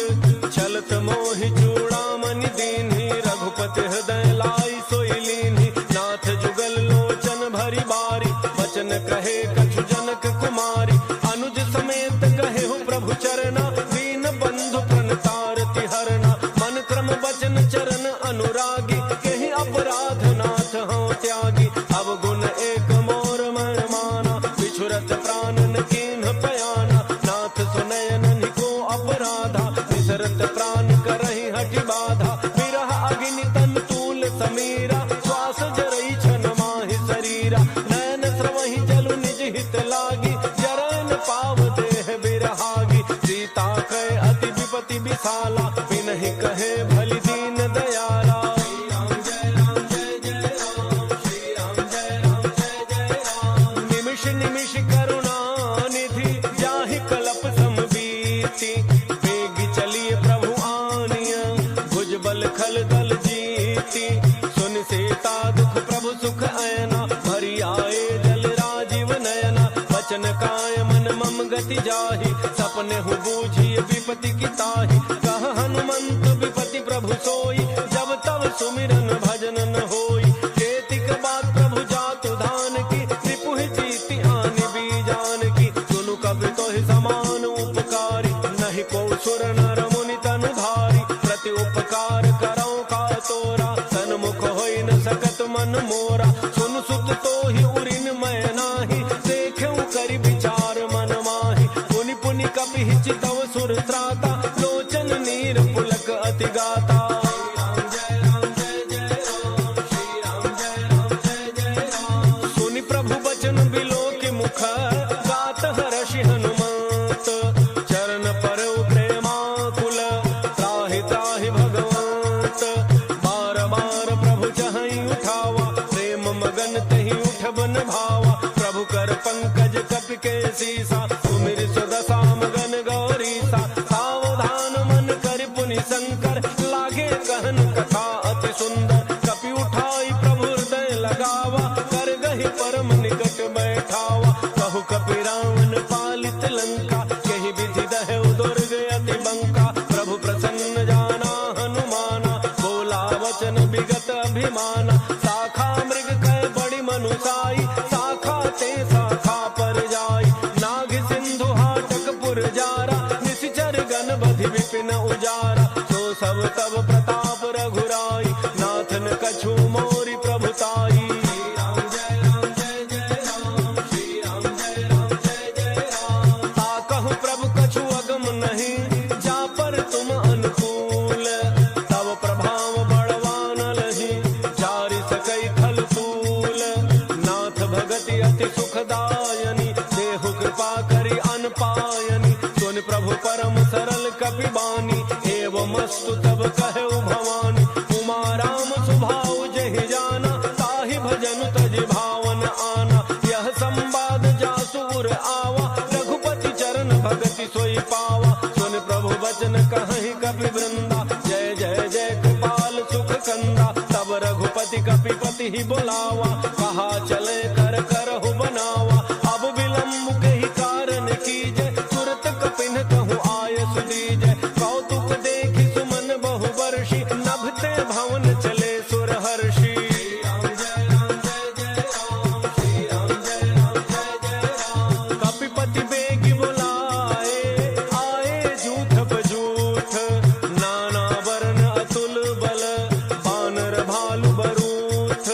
चलत मोहि चूड़ामणि दीन्ही, रघुपति हृदय लाई सोई लीन्ही। नाथ जुगल लोचन भरी बारी, वचन कहे कछु जनक कुमारी। अनुज समेत कहे हो प्रभु चरना, दीन बंधु प्रणतारति हरना। मन क्रम वचन चरण अनुरागी, केहि अपराध नाथ हूँ त्यागी। अब गुण एक मोर मन माना, बिछुरत प्राण न कीन्ह पयाना। नाथ सुनयन निको अपराधा, विसरत प्राण करहि हठि बाधा। विरह अग्नि तन तूल समीरा, श्वास जरई छन माहि शरीरा। नयन स्रवहि जलु निज हित लागी, जरन पाव देह बिरहागी। सीता कहे अति विपति विशाला, बिनहि कहे भलि दीन दयाला। श्री राम जय राम जय जय राम, श्री राम जय राम जय जय राम। निमिष निमिष करुणा निधि, जाहि कलप समबीति। वेग चलिए प्रभु आनिया, भुज बल खल दल जीती। सुन सीता दुख प्रभु सुख ऐना, भरी आए जल राजीव नयना। वचन काय मन मम गति जाहि, सपने हु बूझी विपति की ताहि। कह हनुमंत विपति प्रभु सोई, जब तब सुमिरन भजन न होई। केतिक बात प्रभु जातु धान की, रिपुहि जीति आनि बीजान की। सुनु कवि तोहि समान उपकारी, नहीं को सुर नर मुनि तनु धारी। प्रति उपकार करौ का तोरा, सन्मुख होई न सकत मन मोरा। सुन सुत तोहि उरिन मैं नाही, देखौ करि विचार मन माहि। पुनि पुनि कपि चितव सुर त्राता, लोचन नीर पुलक अति गाता। श्री राम जय राम जय जय राम, श्री राम जय राम जय जय राम। सुनि प्रभु बचन बिलोकि मुख, गात हर्षि हनुमंत। चरण परउ प्रेमाकुल, त्राहि त्राहि भगवंत। बार बार प्रभु चहई उठावा, प्रेम मगन तहि उठब न भावा। प्रभु कर पंकज कपि के सीसा, सुमिर सुदशा मगन गौरीसा। सावधान मन कर पुनि शंकर, लागे कहन कथा अति सुंदर। कपि उठाई प्रभु हृदय लगावा, कर गहि परम निकट बैठावा। कहु कपि रावण पालित लंका, केहि विधि दहउ दुर्ग अति बंका। प्रभु प्रसन्न जाना हनुमाना, बोला वचन विगत हित अभिमाना। शाखा मृग कह बड़ी मनुसाई, शाखा ते शाखा पर जाई। नाग सिंधु हाटक पुर जारा, निशिचर गण बधि विपिन उजारा। तो सब तब प्रताप रघुराई, नाथन कछु मोरी प्रभुताई। प्रभु परम सरल कपिबानी, एवमस्तु तब कहे भवानी। उमा राम सुभाव जहि जाना, ताहि भजन तज भावन आना। यह संवाद जासुर आवा, रघुपति चरण भगति सोई पावा। सुन प्रभु वचन कहि कपि वृंदा, जय जय जय कृपाल सुख कंदा। तब रघुपति कपिपति ही बुलावा, कहा चले कर करहु बनावा। अब विलम्ब कहि कारण कीजय, तुरत कपिन कहूँ आय सुदीजय। कौतुक देखि सुमन बहु वर्षि, नभते भवन चले सुर हर्षि। कपिपति बेगी बुलाए, आए जूथ बजूथ। नाना वर्ण अतुल बल, बानर भालु बरूथ।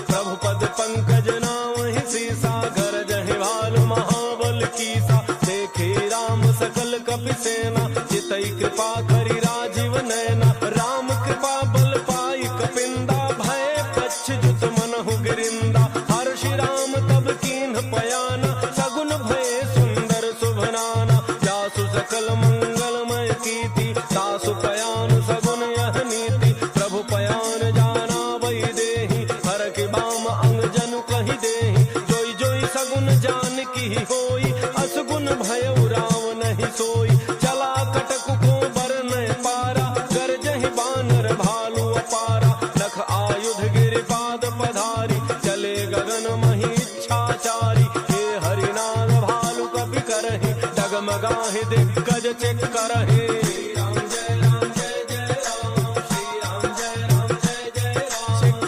प्रभु पद पंकज नामहि सीसा, गरजहि भालु महाबल कीसा। देखे राम सकल कपि सेना, चितई कृपा करि राजीव नैना। राम कृपा बल पाई कपिंदा, भय पच्छुत मनहु गिरिंदा। हर्षि राम तब कीन्ह पयाना, सगुन भय सुंदर शुभनाना। जासु सकल मंगलमय कीर्ति, तासु पयान सगुन यह नीति। प्रभु पयान जाना वही देहि, हर के बाम अंग जनु कहि देहि। जोई जोई सगुन जान की होई, असगुन भयउ राम नहीं सोई। चला कटक को बरन पारा, गरजहि बानर भालु अपारा। नख आयुध गिरिपाद पधारी, चले गगन मही इच्छाचारी। हे हरिनाद भालु कपि करहि, डगमगाहि दिग्गज चेक करहि।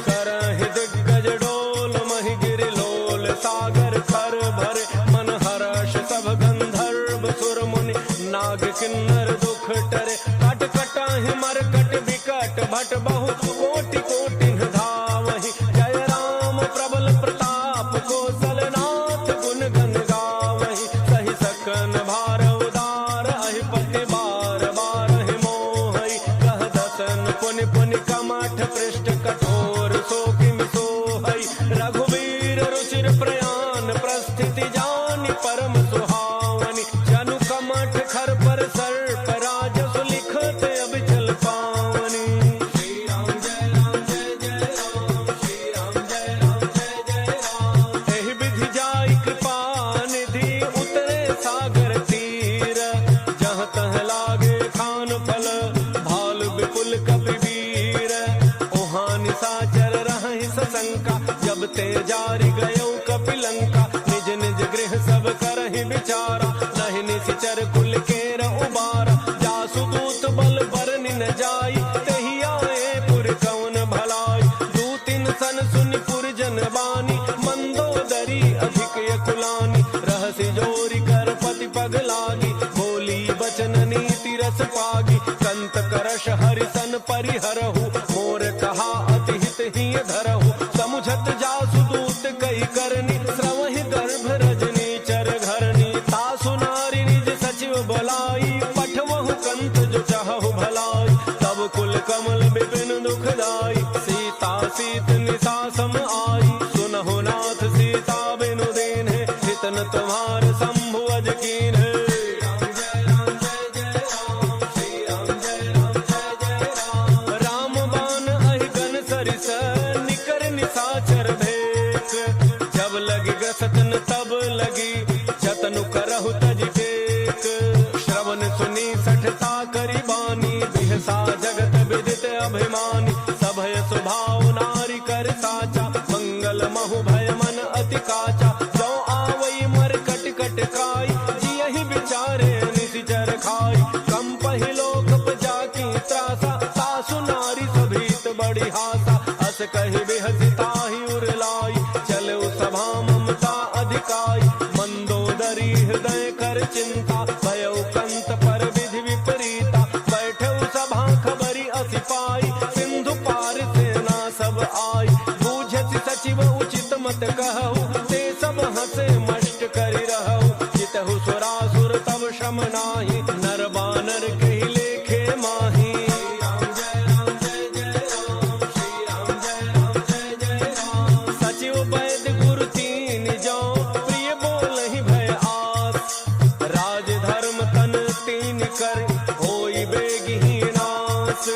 करहि दिग्गज डोल, महि गिरि लोल। सागर खर भरे मन हर्ष, सब गंधर्व सुर मुनि। नाग किन्नर दुख टरे, कट कटाहि मरकट विकट। भट बहुत कोटि कोटि धावहि, जय राम प्रबल प्रताप। कौशलनाथ गुण गण गावहि, सहि सकन भार उदार। अहिपति बार बार मोहि, कह दसन पुनि पुनि कमठ पृष्ठ। कठोर सो किमि सोहै, रघुवीर रुचिर प्रयान। प्रस्थिति जानि परम सुहावनी, जनु कमठ खर पर सर्प। राजसु लिखत अबिचल पावनी। श्री राम जय राम जय जय राम, श्री राम जय राम जय जय राम। एहि विधि जाई कृपा निधि, उतरे सागर तीर। जहाँ तह लागे खान फल, भाल विपुल कपि वीर। ओहाँ निशाचर रहहि सशंका, जब ते जारि गयो कपिलंका। निज निज गृह सब करहि विचारा, नहीं निशिचर कुल केर उबारा। जासु दूत बल बरनि न जाई, तेहि आए पुर कौन भलाई। दूतिन सन सुनि पुर जन बानी, मंदोदरी अधिक यकुलानी। रहसि जोरी कर पति पग लागी, बोली बचन नीति रस पागी। कंत करश हरिसन परिहरहु, मोर कहा अति हित ही धरहु। समुझत जासु दूत कही करनी, श्रवहि गर्भ रजनी चर घरनी। तासु नारी निज सचिव बुलाई, पठवहु कंत जो चाहु भलाई। तब कुल कमल विपिन दुखदाई, सीता सीत निशा सम आई। सुनहु नाथ सीता बिनु दीन्हे, हितन तुम्हार शंभु अज कीन्हे। राम बान अहि गन सरिस, निकर निशाचर भेक। जब लगी गसतन तब लगी, जतनु करहु तज टेक। श्रवण सुनी सठता करि बानी, बिहसा जगत विदित अभिमानी। सभय स्वभाव नारी कर कहि बिहसिताहि उरलाई, चले सभा ममता अधिकाई, मंदोदरी हृदय कर चिंता, भयउ कंत पर विधि विपरीता, बैठे सभा खबरी अति पाई, सिंधु पार सेना सब आई, बूझति सचिव उचित मत कहु, ते सब हंसे मष्ट करि रहु, जितहु सुरासुर तब शम नाही, नर बानर कहि लेखे माही। सचिव वैद्य गुरु तीन जौ, प्रिय बोलहि भय आस, राज धर्म तन तीन कर, होई बेगहि नास,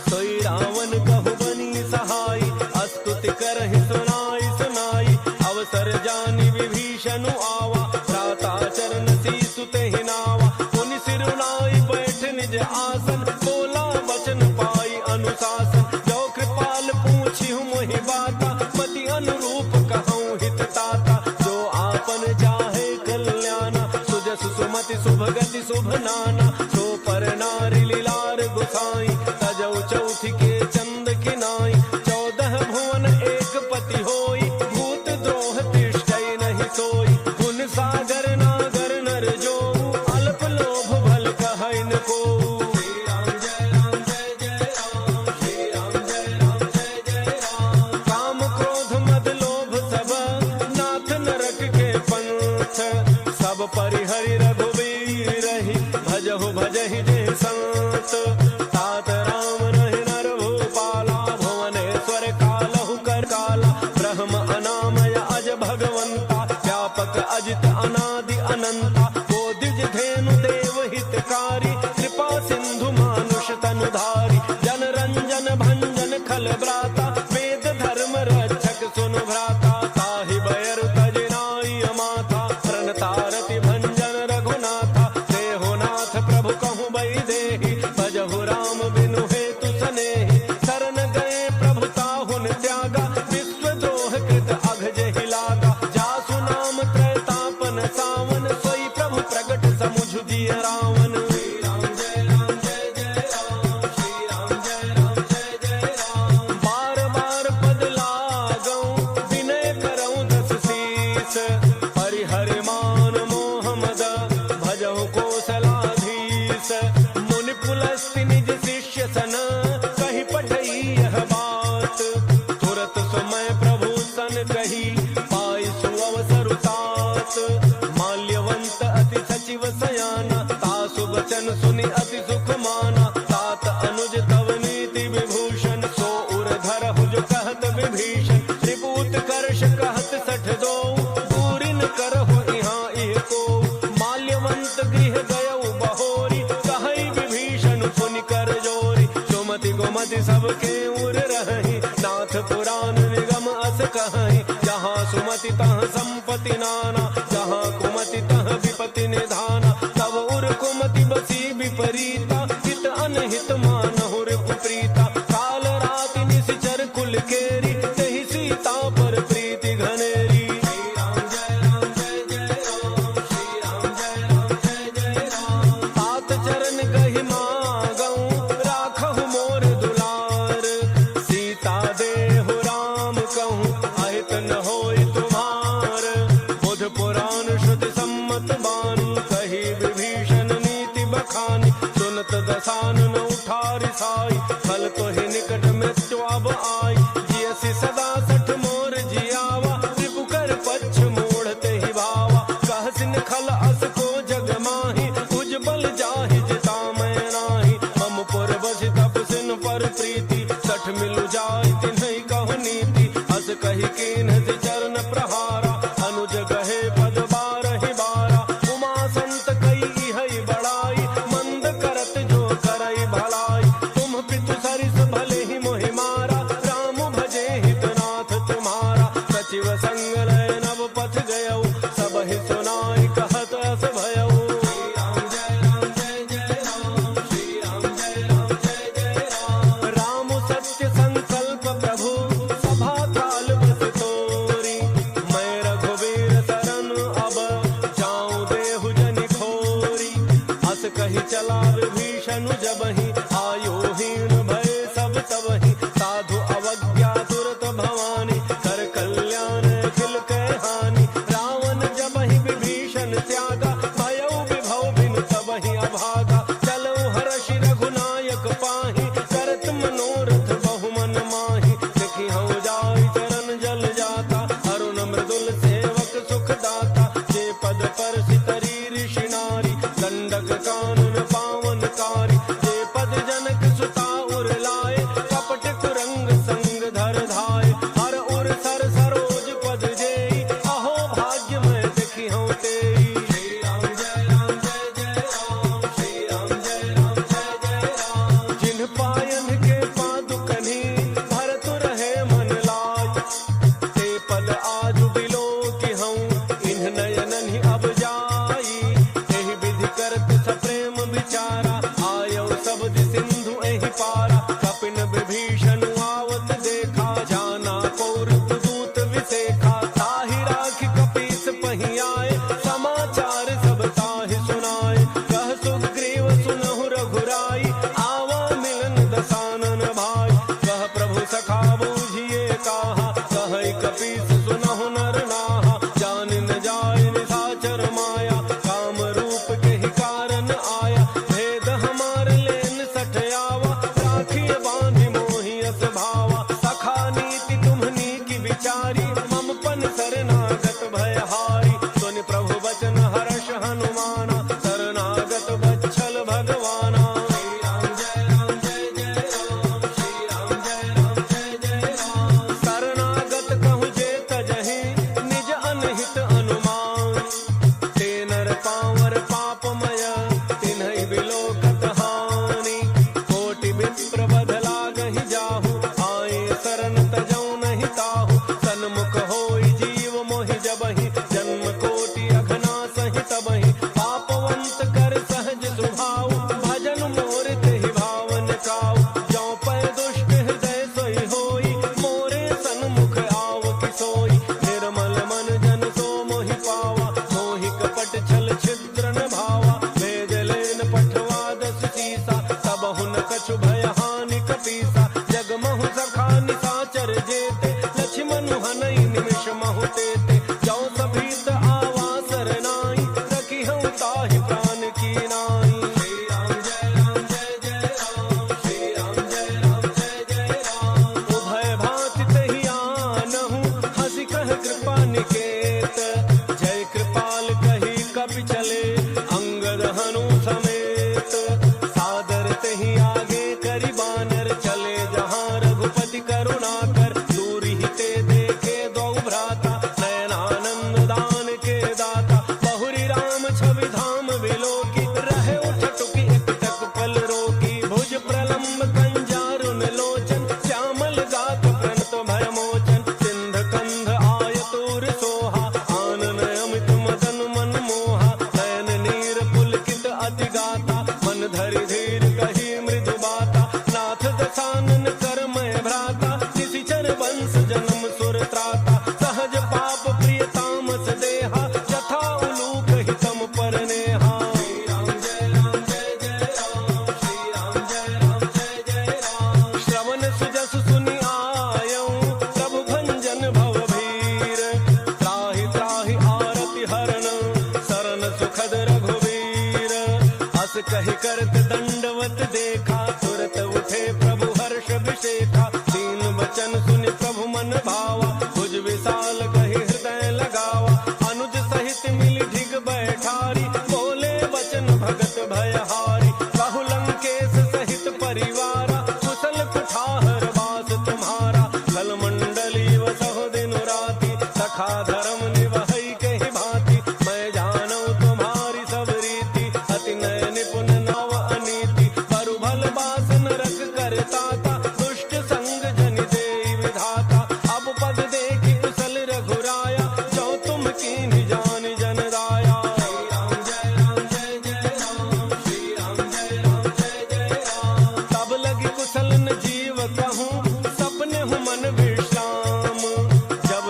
सोई रावण कहु बनी सहाय, स्तुति करहि सुनाई सुनाई, अवसर जानि विभीषण आवा, भ्राता चरण सीसु तेहि नावा, मुनि सिरुनाई बैठ निज आसन, बोला वचन पाई अनुशासन, जो कृपाल पूछिहु मोहि बाता, पति अनुरूप कहूँ हित ताता, जो आपन चाहे कल्याणा, सुजस सुमति शुभ गति शुभ नाना, सो पर नारी लीलार गुसाई, तजौ चौथि के चंद किनाई, 14 भुवन एक पति होई, भूत द्रोह तिष्ठै नहीं सोई, गुण सागर नागर नर जो, अल्प लोभ भल कहै न को। काम क्रोध मद लोभ सब, नाथ नरक के पंथ, सब परिहरि रघुवीर रही, भजहु भजहि जे संत, तात राम रहि नर भूपाला, भुवनेश्वर कालहु कर काला, ब्रह्म अनामय अज भगवंता, व्यापक अजित अनादि अनंता, बोधिज धेनु देव हितकारी, कृपा सिंधु मानुष तनुधारी, जन रंजन भंजन खल ब्राता, वेद धर्म रक्षक सुनु भ्राता, ताहि बैर तज नाई अमाता, प्रणतारति भंजन रघुनाथा, देहो नाथ प्रभु कहु बई देहि, भजहु राम बिनु हेतु सनेहि, शरण गए प्रभु ताहुन त्यागा, विश्व द्रोह कृत अघ जेहि लागा, जासु नाम त्रैतापन सावन, सोई प्रभु प्रगट समुझ जिय रावण। बार बार पद लागऊं, विनय करऊं दस शीस, परिहरि मान मोह मद, भजहु कौशलाधीश, मुनि पुलस्ति निज शिष्य सन, कहि पठई यह बात, तुरत समय प्रभु सन कही, पाई सुअवसर तात, माल्यवंत अति सचिव सयाना, तासु वचन सुनि अति सुख माना, तात अनुज तव नीति विभूषण, सो उर धरहु जो कहत विभीषण, त्रिभूत कर्ष कहत सठ दो, दूरिन करहु इहाँ इह को, माल्यवंत गृह गयउ बहोरी, कहई विभीषण पुनि कर जोरी, सुमति गोमति सबके उर रही, नाथ पुराण निगम अस कहई, जहाँ सुमति तहाँ संपत्ति नाना, जहाँ कुमति तहाँ विपत्ति निधाना, तब उर कुमति बसी विपरीता, हित अनहित मानहु कुप्रीता, काल राति निशिचर कुल केरी, तेहि सीता पर प्रीति घनेरी। तात चरण गहि मागऊं, राखहु मोर दुलार, सीता देहु राम कहूँ, अहित भवानी, कर कल्याण अखिल के हानि। रावण जबहि विभीषण त्यागा, भयउ विभव बिनु तबहि अभागा। चलऊ हर्षि रघुनायक पाहि, करत मनोरथ बहु मन माहि। देखिहउ जाय चरण जल जाता, अरुण मृदुल सेवक सुख दाता। जे पद परसितरी ऋषि नारी, दंडक कानन पावन कारी। जे पद जनक सुता उर लाए, कपट कुरंग संग धर धाय। हर उर सर सरोज पद जेई, अहो भाग्य मैं देखिहउ तेई। श्री राम जय राम जय जय राम, श्री राम जय राम जय जय राम। जिन पायन के पादुकनि, भरत रहे मन लाज। ते पद आजु बिलोकिहउँ, इन्ह नयनहि अब जाई। एहि विधि करत सप्रेम विचारा, आयौ सबद सिंधु एहि पारा। कपिन विभीषण आवत देखा, जाना पौरव दूत विसेखा। ताहि राखि कपीस पहि आए, समाचार सब ताहि सुनाए। कह सुग्रीव सुनहु रघुराई, आवा मिलन दसानन भाई। कह प्रभु सखा बूझिए काहा, कहै कपीस सुनहु नर नाहा। जान न जाय निशाचर माया, काम रूप के ही कारण आया। भेद हमार लेन सठयावा, राखिए बांधि मोहि अस भावा। सखा नीति तुम्हनी की विचारी, मम पन शरणागत भयहारी। सुनि प्रभु वचन हर्ष हनुमाना, शरणागत वत्सल भगवाना। श्री राम जय राम जय जय राम, श्री राम जय राम जय जय राम। शरणागत कहूँ जे तजहि, निज अनहित अनुमान। ते नर पावर पापमय, तिन्है बिलोकत हानि। कोटि विप्र बध लागहि जाहु, आए शरण तजौ नहीं ताहु। सन्मुख होई जीव मोहि जबहि, जन्म कोटि अघनासहि तबहि। पापवंत कर सहज स्वभाव, भजन मोर तेहि भावन काऊ। जौ पै दुष्ट हृदय सोई होई, मोरे सन्मुख आव कि सोई। निर्मल मन जन सो मोहि पावा, मोहि कपट छल छिद्र न भावा। भेद लेन पठवा दस सीसा, तबहु न कछु भय हानि कपीसा। जगमहु सखा निशाचर जेते, लक्ष्मण हनई निमिष महु तेते। जौ सभीत आवा सरनाई, रखिहउ ताहि प्राण की नाई। श्री राम जय राम जय जय राम, श्री राम जय राम जय जय राम। उभय भांति तहि आनहु, हँसि कह कृपा निकेत। जय कृपाल कही कपि चले, अंगद हनु समेत। सादर तहि आगे करि बानर, चले जहाँ रघुपति करुणाकर। दूरि ही ते देखे दो भ्राता, नयनानंद दान के दाता। बहुरी राम छवि धाम बिलोकी, रहे उठटुकी एकटक पल रोकी। भुज प्रलम्ब कंजारुन लोचन, श्यामल गात प्रणत भय मोचन। सिंध कंध आयतुर सोहा, आनन अमित मदन मन मोहा। नयन नीर पुलकित अति गाता, मन धरि धीर कही मृदु बाता। नाथ दसानन कर मैं भ्राता, निशिचर वंश जन्म सुर त्राता। सहज पाप प्रिय तामस देहा, जथा उलूक हितम पर नेहा। श्री राम जय राम जय जय राम, श्री राम जय राम जय जय राम। श्रवण सुजस सुनि आयऊँ, प्रभु भंजन भव भीर। त्राहि त्राहि आरति हरण, शरण सुखद रघुवीर। अस कहि करत दंडवत देखा, तुरत उठे प्रभु हर्ष विशेखा। दीन वचन सुनि प्रभु मन भावा, भुज विशाल कहि हृदय लगावा। अनुज सहित मिलि ढिग बैठारी, बोले वचन भगत भयहारी। कहु लंकेश सहित परिवारा, कुशल कुठार वास तुम्हारा। कल मंडली वसहु दिन राति, सखा धर्म निवहै कहि भांति। मैं जानौ तुम्हारी सब रीति, अति नय निपुण नव अनीति। परु भल बास नरक करताता, दुष्ट संग जनि देई विधाता। अब पद देखि कुशल रघुराया, जो तुम कीन्हि जानि जन राया। श्री राम जय राम जय जय राम, श्री राम जय राम जय जय राम। तब लगी कुशल न जीव कहूँ, सपने हूँ मन विश्राम। जब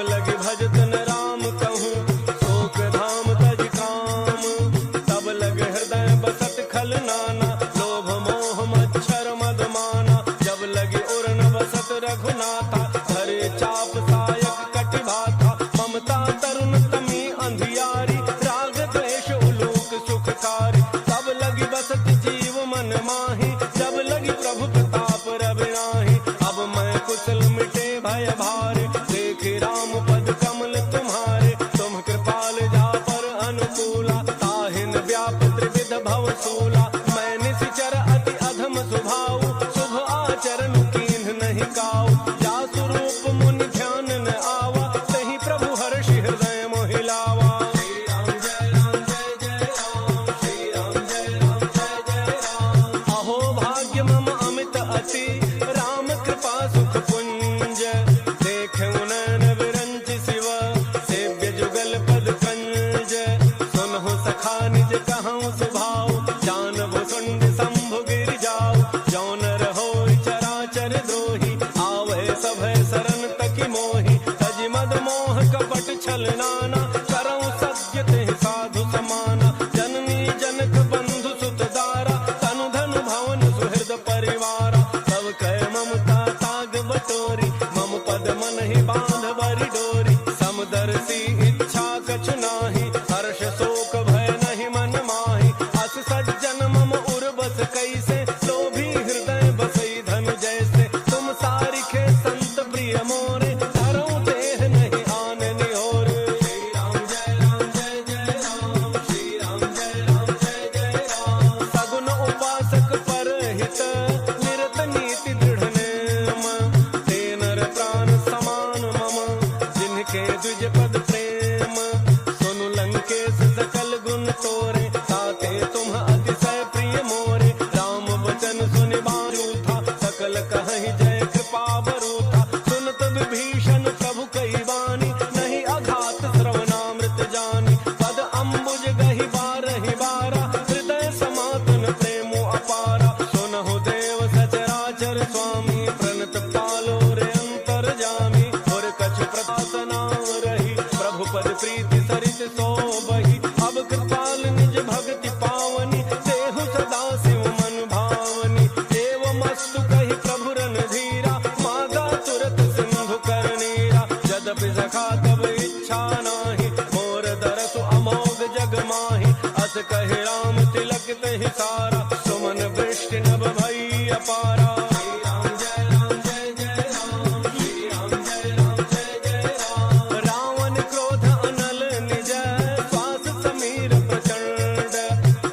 देखे द्विज पद प्रेम, सुनु लंकेश सकल गुण तोरे, ताते तुम अतिशय प्रिय मोरे। राम वचन सुनि बाजू था, सकल कहहि जय कृपा बरू था। सुनत विभीषण प्रभु कई बानी, नहीं अघात श्रवणामृत जानी। पद अम्बुज गहि बारहि बारा, हृदय समातन प्रेमो अपारा। सुनहु देव सचराचर स्वामी, प्रणत पालो रे अंतर जामी। और कछ प्रकाश ना रही, प्रभु पद प्रीति सरित सोबहि। अब कृपाल निज भक्ति पावनी, देहु सदा शिव मन भावनी। एवमस्तु कहि प्रभु रणधीरा, मागा तुरत सिंधु कर नीरा। यद्यपि सखा तब इच्छा नाही, मोर दरसु अमोघ जग माही। अस कहि राम तिलक तहि सारा, सुमन वृष्टि नभ भई अपारा। रावण क्रोध अनल निज, श्वास समीर प्रचंड।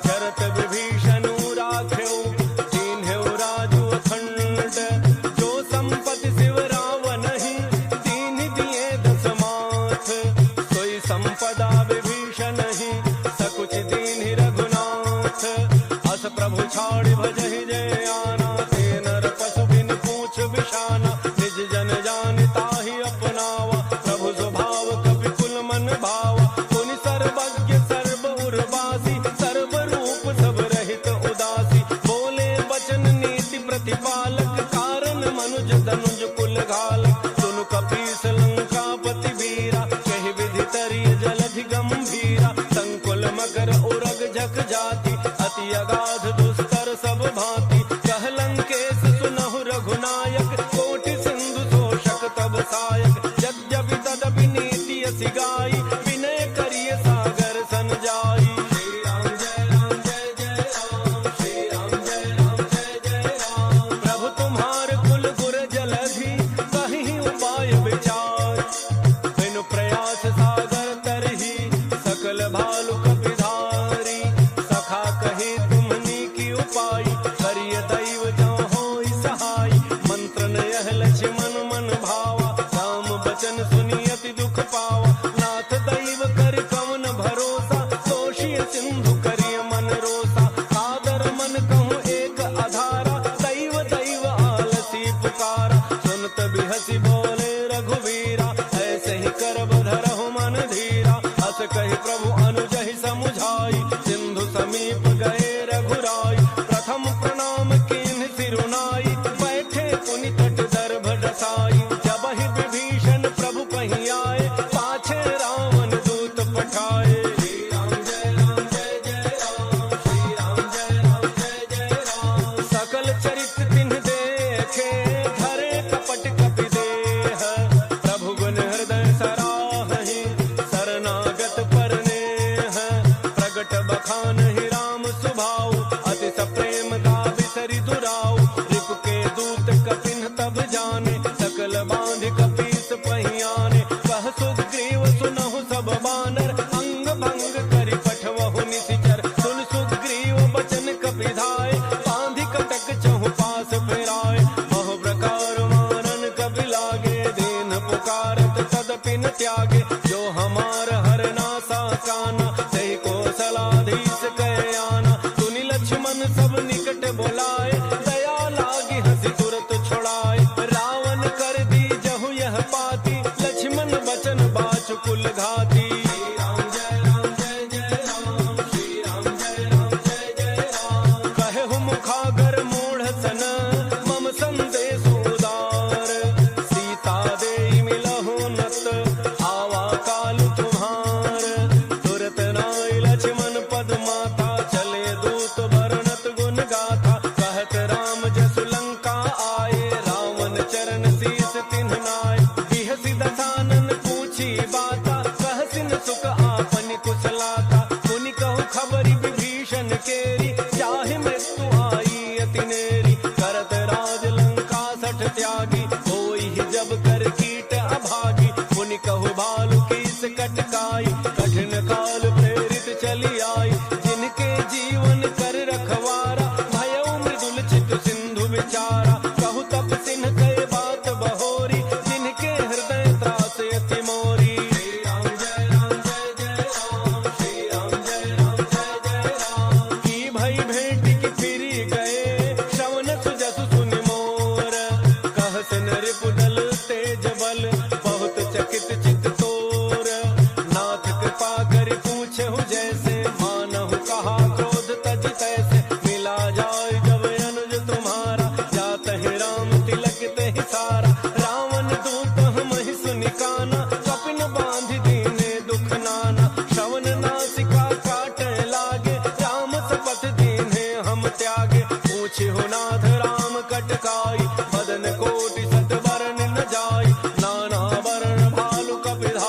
चरत विभीषण राख्यो, दीन्ह्यो राजु अखंड। जो संपत्ति शिव रावणहि, दीन्हि दिए दस माथ। सोई संपदा विभीषणहि, सकुच दीन्हि रघुनाथ। अस प्रभु छाड़ि भजहि जय आना, ते नर पशु बिन पूछ बिषाना। निज जन जानि ताहि अपनावा, प्रभु स्वभाव कपि कुल मन भावा। पुनि सर्वज्ञ सर्व उर्वासी, सर्व रूप सब रहित उदासी। बोले वचन नीति प्रतिपालक, कारण मनुज धनुज कुल घालक। सुनु कपीस लंकापति वीरा, कहि विधि तरिय जलधि गंभीरा। संकुल मकर उरग जग जाति, अति अगाध दुस्तर सब भांति। कह लंकेश सुनहु रघुनायक, कोटि सिंधु तोषक तब सायक। यद्यपि तदपि नीति असि गाई, विनय करिय सागर सन जाई। श्री राम जय राम जय जय राम, श्री राम जय राम जय जय राम। प्रभु तुम्हार कुल गुर जलधि, कहीं उपाय विचार। बिनु प्रयास सागर तरहि, सकल भालु कपिधारी। सखा कही तुम्हनी की उपाय, करिय दैव जहाँ होई सहाय। मंत्र नयह लक्ष्मण मन भावा, राम बचन सुनि अति दुख पावा। नाथ दैव कर कवन भरोसा, दोषी सिंधु करिय मन रोसा। आदर मन कहूँ एक आधारा, दैव दैव आलसी पुकारा। सुनत बिहसी बोले रघुवीरा, ऐसे ही करब धरहु मन धीरा। अस कहि प्रभु अनुजहि समुझाई, सिंधु समीप गए रघुराई। प्रथम प्रणाम कीन्ह सिरुनाई, बैठे पुनि तट दर्भ डसाई। जबहि विभीषण प्रभु कहीं आए, पाछे रावण दूत पठाए। श्री राम जय राम जय जय राम, श्री राम जय राम जय जय राम। सकल चरित तिन्ह देखे, धरे कपट कपि देह। प्रभु गुण हृदय सराहहि, शरणागत परनेह। प्रगट बखानहि राम सुभाऊ, अति सप्रेम गाविसरि दुराऊ। रिपु के दूत कपिन तब जाने, सकल बांध कपीस पहियाने। कह सुग्रीव सुनहु सब बानर, अंग भंग करि पठवहु निशिचर। सुन सुग्रीव बचन कपिधाय, बांधि कटक चहु पास फिराय। बहु प्रकार मारन कपि लागे, दीन पुकारत तदपि न त्यागे। जो हमार हरना सा काना, सही कौशलाधीश कह आना। सुनि लक्ष्मण सब निकट बोलाए, दया लागी हंसी तुरत छुड़ाए। रावण कर दी जहु यह पाती, लक्ष्मण बचन बाचु कुल घाती। श्री राम जय राम जय जय राम, श्री राम जय राम जय जय राम। कहु मुखागर मूढ़ सन, मम संदेश उदार। सीता देई मिलहु नत, आवा काल तुम्हार। तुरत नाई लक्ष्मण पद माता, चले दूत भरनत गुण गाथा। कहत राम जसु लंका आए, रावण चरण शीस तिन्ह नाय। बिहसि दसानन पूछी बाता, कह चकित चित तोर। नाथ कृपा करि पूछहु जैसे, मानहु कहा क्रोध तज तैसे। मिला जाय जब अनुज तुम्हारा, जातहि राम तिलक तेहि सारा। रावण दूत हमहि सुनि काना, कपिन बांधि दीने दुख नाना। श्रवण नासिका काटे लागे, राम सपथ दीन्हे हम त्यागे। पूछहु नाथ राम कटकाई, बदन कोटि सत बरन न जाई। नाना वरण भालु कपिधा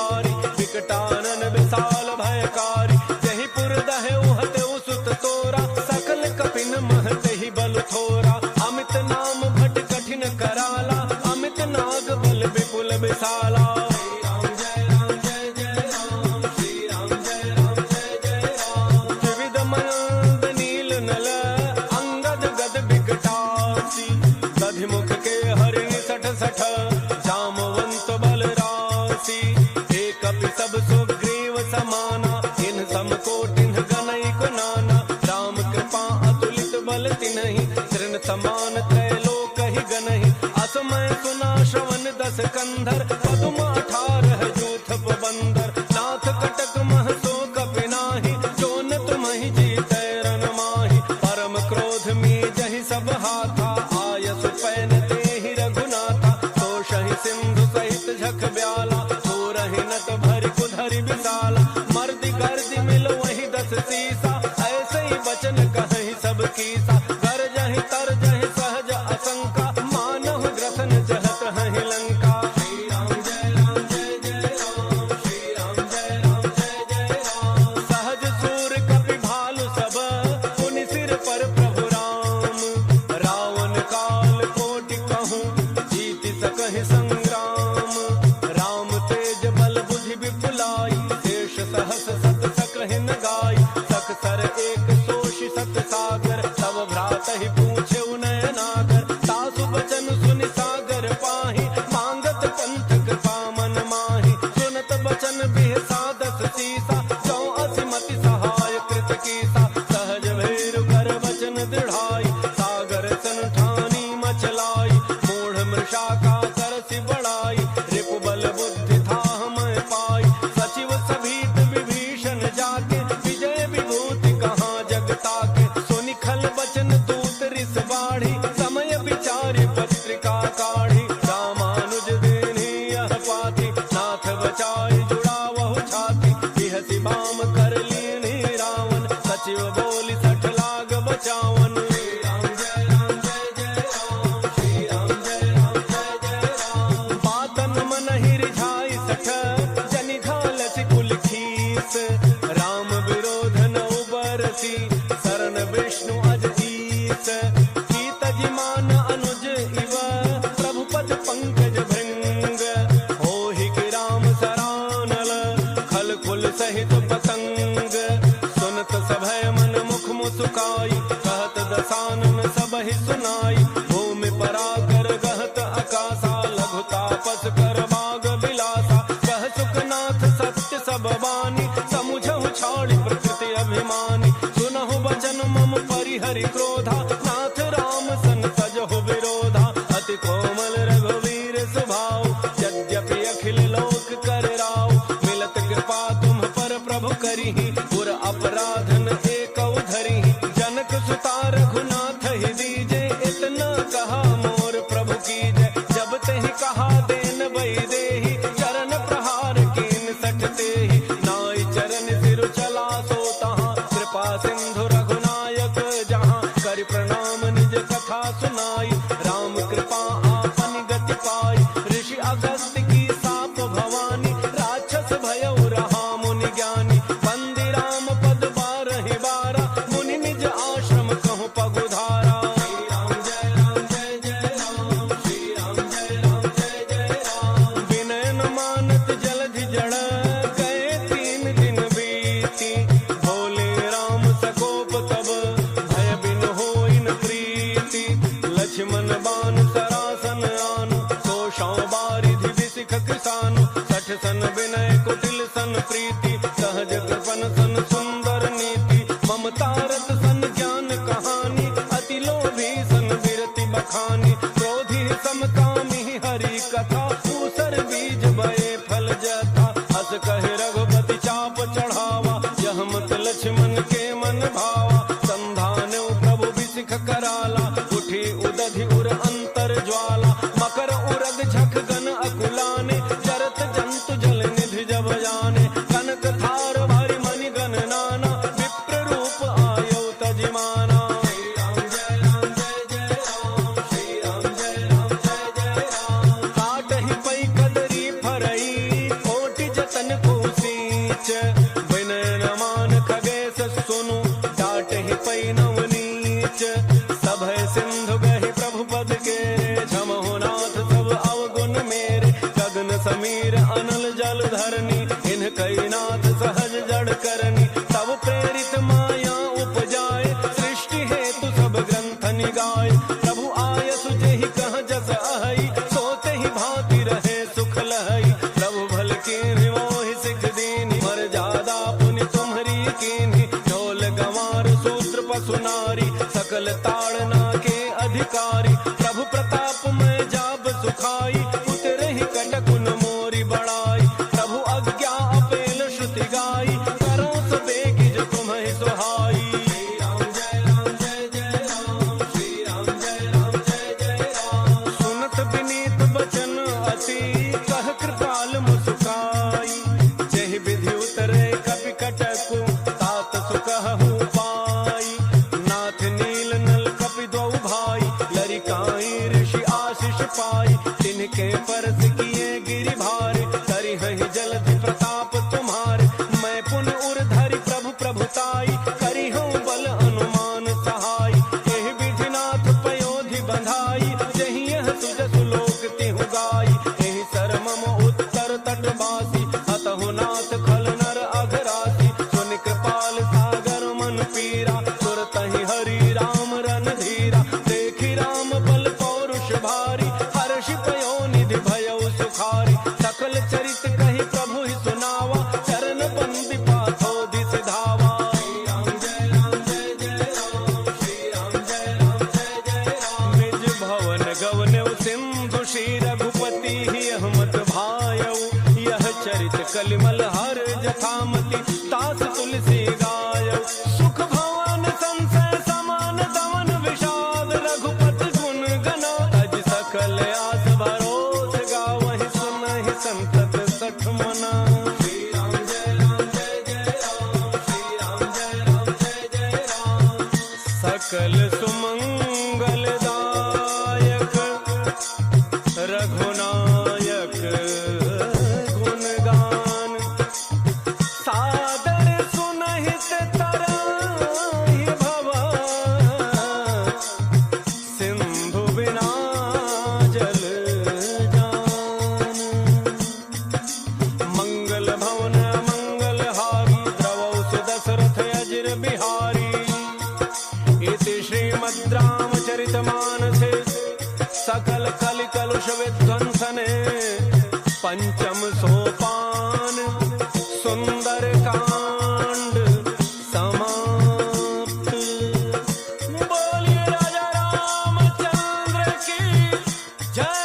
मूल धरनी, इन कई नाथ सहज जड़ करनी। तब प्रेरित माया उपजाए, सृष्टि हेतु सब ग्रंथ निगाए। प्रभु आयस जेहि कह जस अहई, सोते ही भांति रहे सुख लहई। प्रभु भल कीन्हि मोहि सिख दीन्हि, मर्यादा पुनि तुम्हरी कीन्हि। ढोल गंवार सूत्र पशु नारी, सकल ताड़ना के अधिकारी। प्रभु प्रताप में जाब सुखाई, उतरहि कटकुन मोरी बड़ाई। प्रभु आज्ञा अपेल श्रुति गाई, करो सो बेगी जो तुम्हें सुहाई। राम जय राम जय जय राम, श्री राम जय राम जय जय राम। सुनत विनीत बचन अति, कह कृपाल मुस्काई। जेहि विधि उतरे कपि कटकु, तात सुकहु पाई। नाथ नील नल कपि द्वौ भाई, लरिकाई ऋषि आशीष पाई। तिनके परस किए गिरि भारे, करिहहि जलधि प्रताप तुम्हारे। मैं पुन उर धरि प्रभु प्रभुताई, करिहउँ बल अनुमान सहाय। एहि विधि नाथ पयोधि बंधाई, जहि यह सुजसु लोक तिहु गाई। एहि सरमम उत्तर तट बासी, अतहु नाथ खल नर अघरासी। सुनि कृपाल सागर मन पीरा, सुरतहि हरि राम रन धीरा। देखि राम बल पौरुष भारी, हर्षि पयोनिधि भयउ सुखारी। सकल चरित कहि प्रभु ही सुनावा, चरण बंदी पाथोधि सिधावा। श्री राम जय राम जय जय राम, श्री राम जय राम जय जय राम। निज भवन गवनेउ सिंधु, श्री रघुपति ही अहमत भायउ। यह चरित कलिमल हर जथामति, तास तुलसी गायउ। सुख भवन संशय समान दमन, विषाद रघुपति गुण गना। तज सकल आस भरोस, गावहि सुनहि संतत सठ मना। श्री राम जय राम जय जय राम, श्री राम जय राम जय जय राम। सकल सुमंगल दायक, रघुनायक गुणगान। सादर सुनहित तराहि भव, सिंधु बिना जल जान। मंगल भवन मंगल हारी, द्रवौ सुदशरथ अजिर बिहारी। इति श्रीमद् रामचरितमानसे, सकल कलि कलुष विध्वंसने। पंचम सोपान, सुंदर कांड समाप्त। बोलिए राजा रामचंद्र की जय,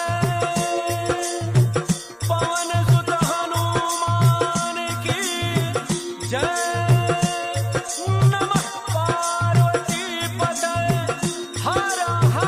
पवन सुत हनुमान की जय। नमः पार्वती पतये, हर हर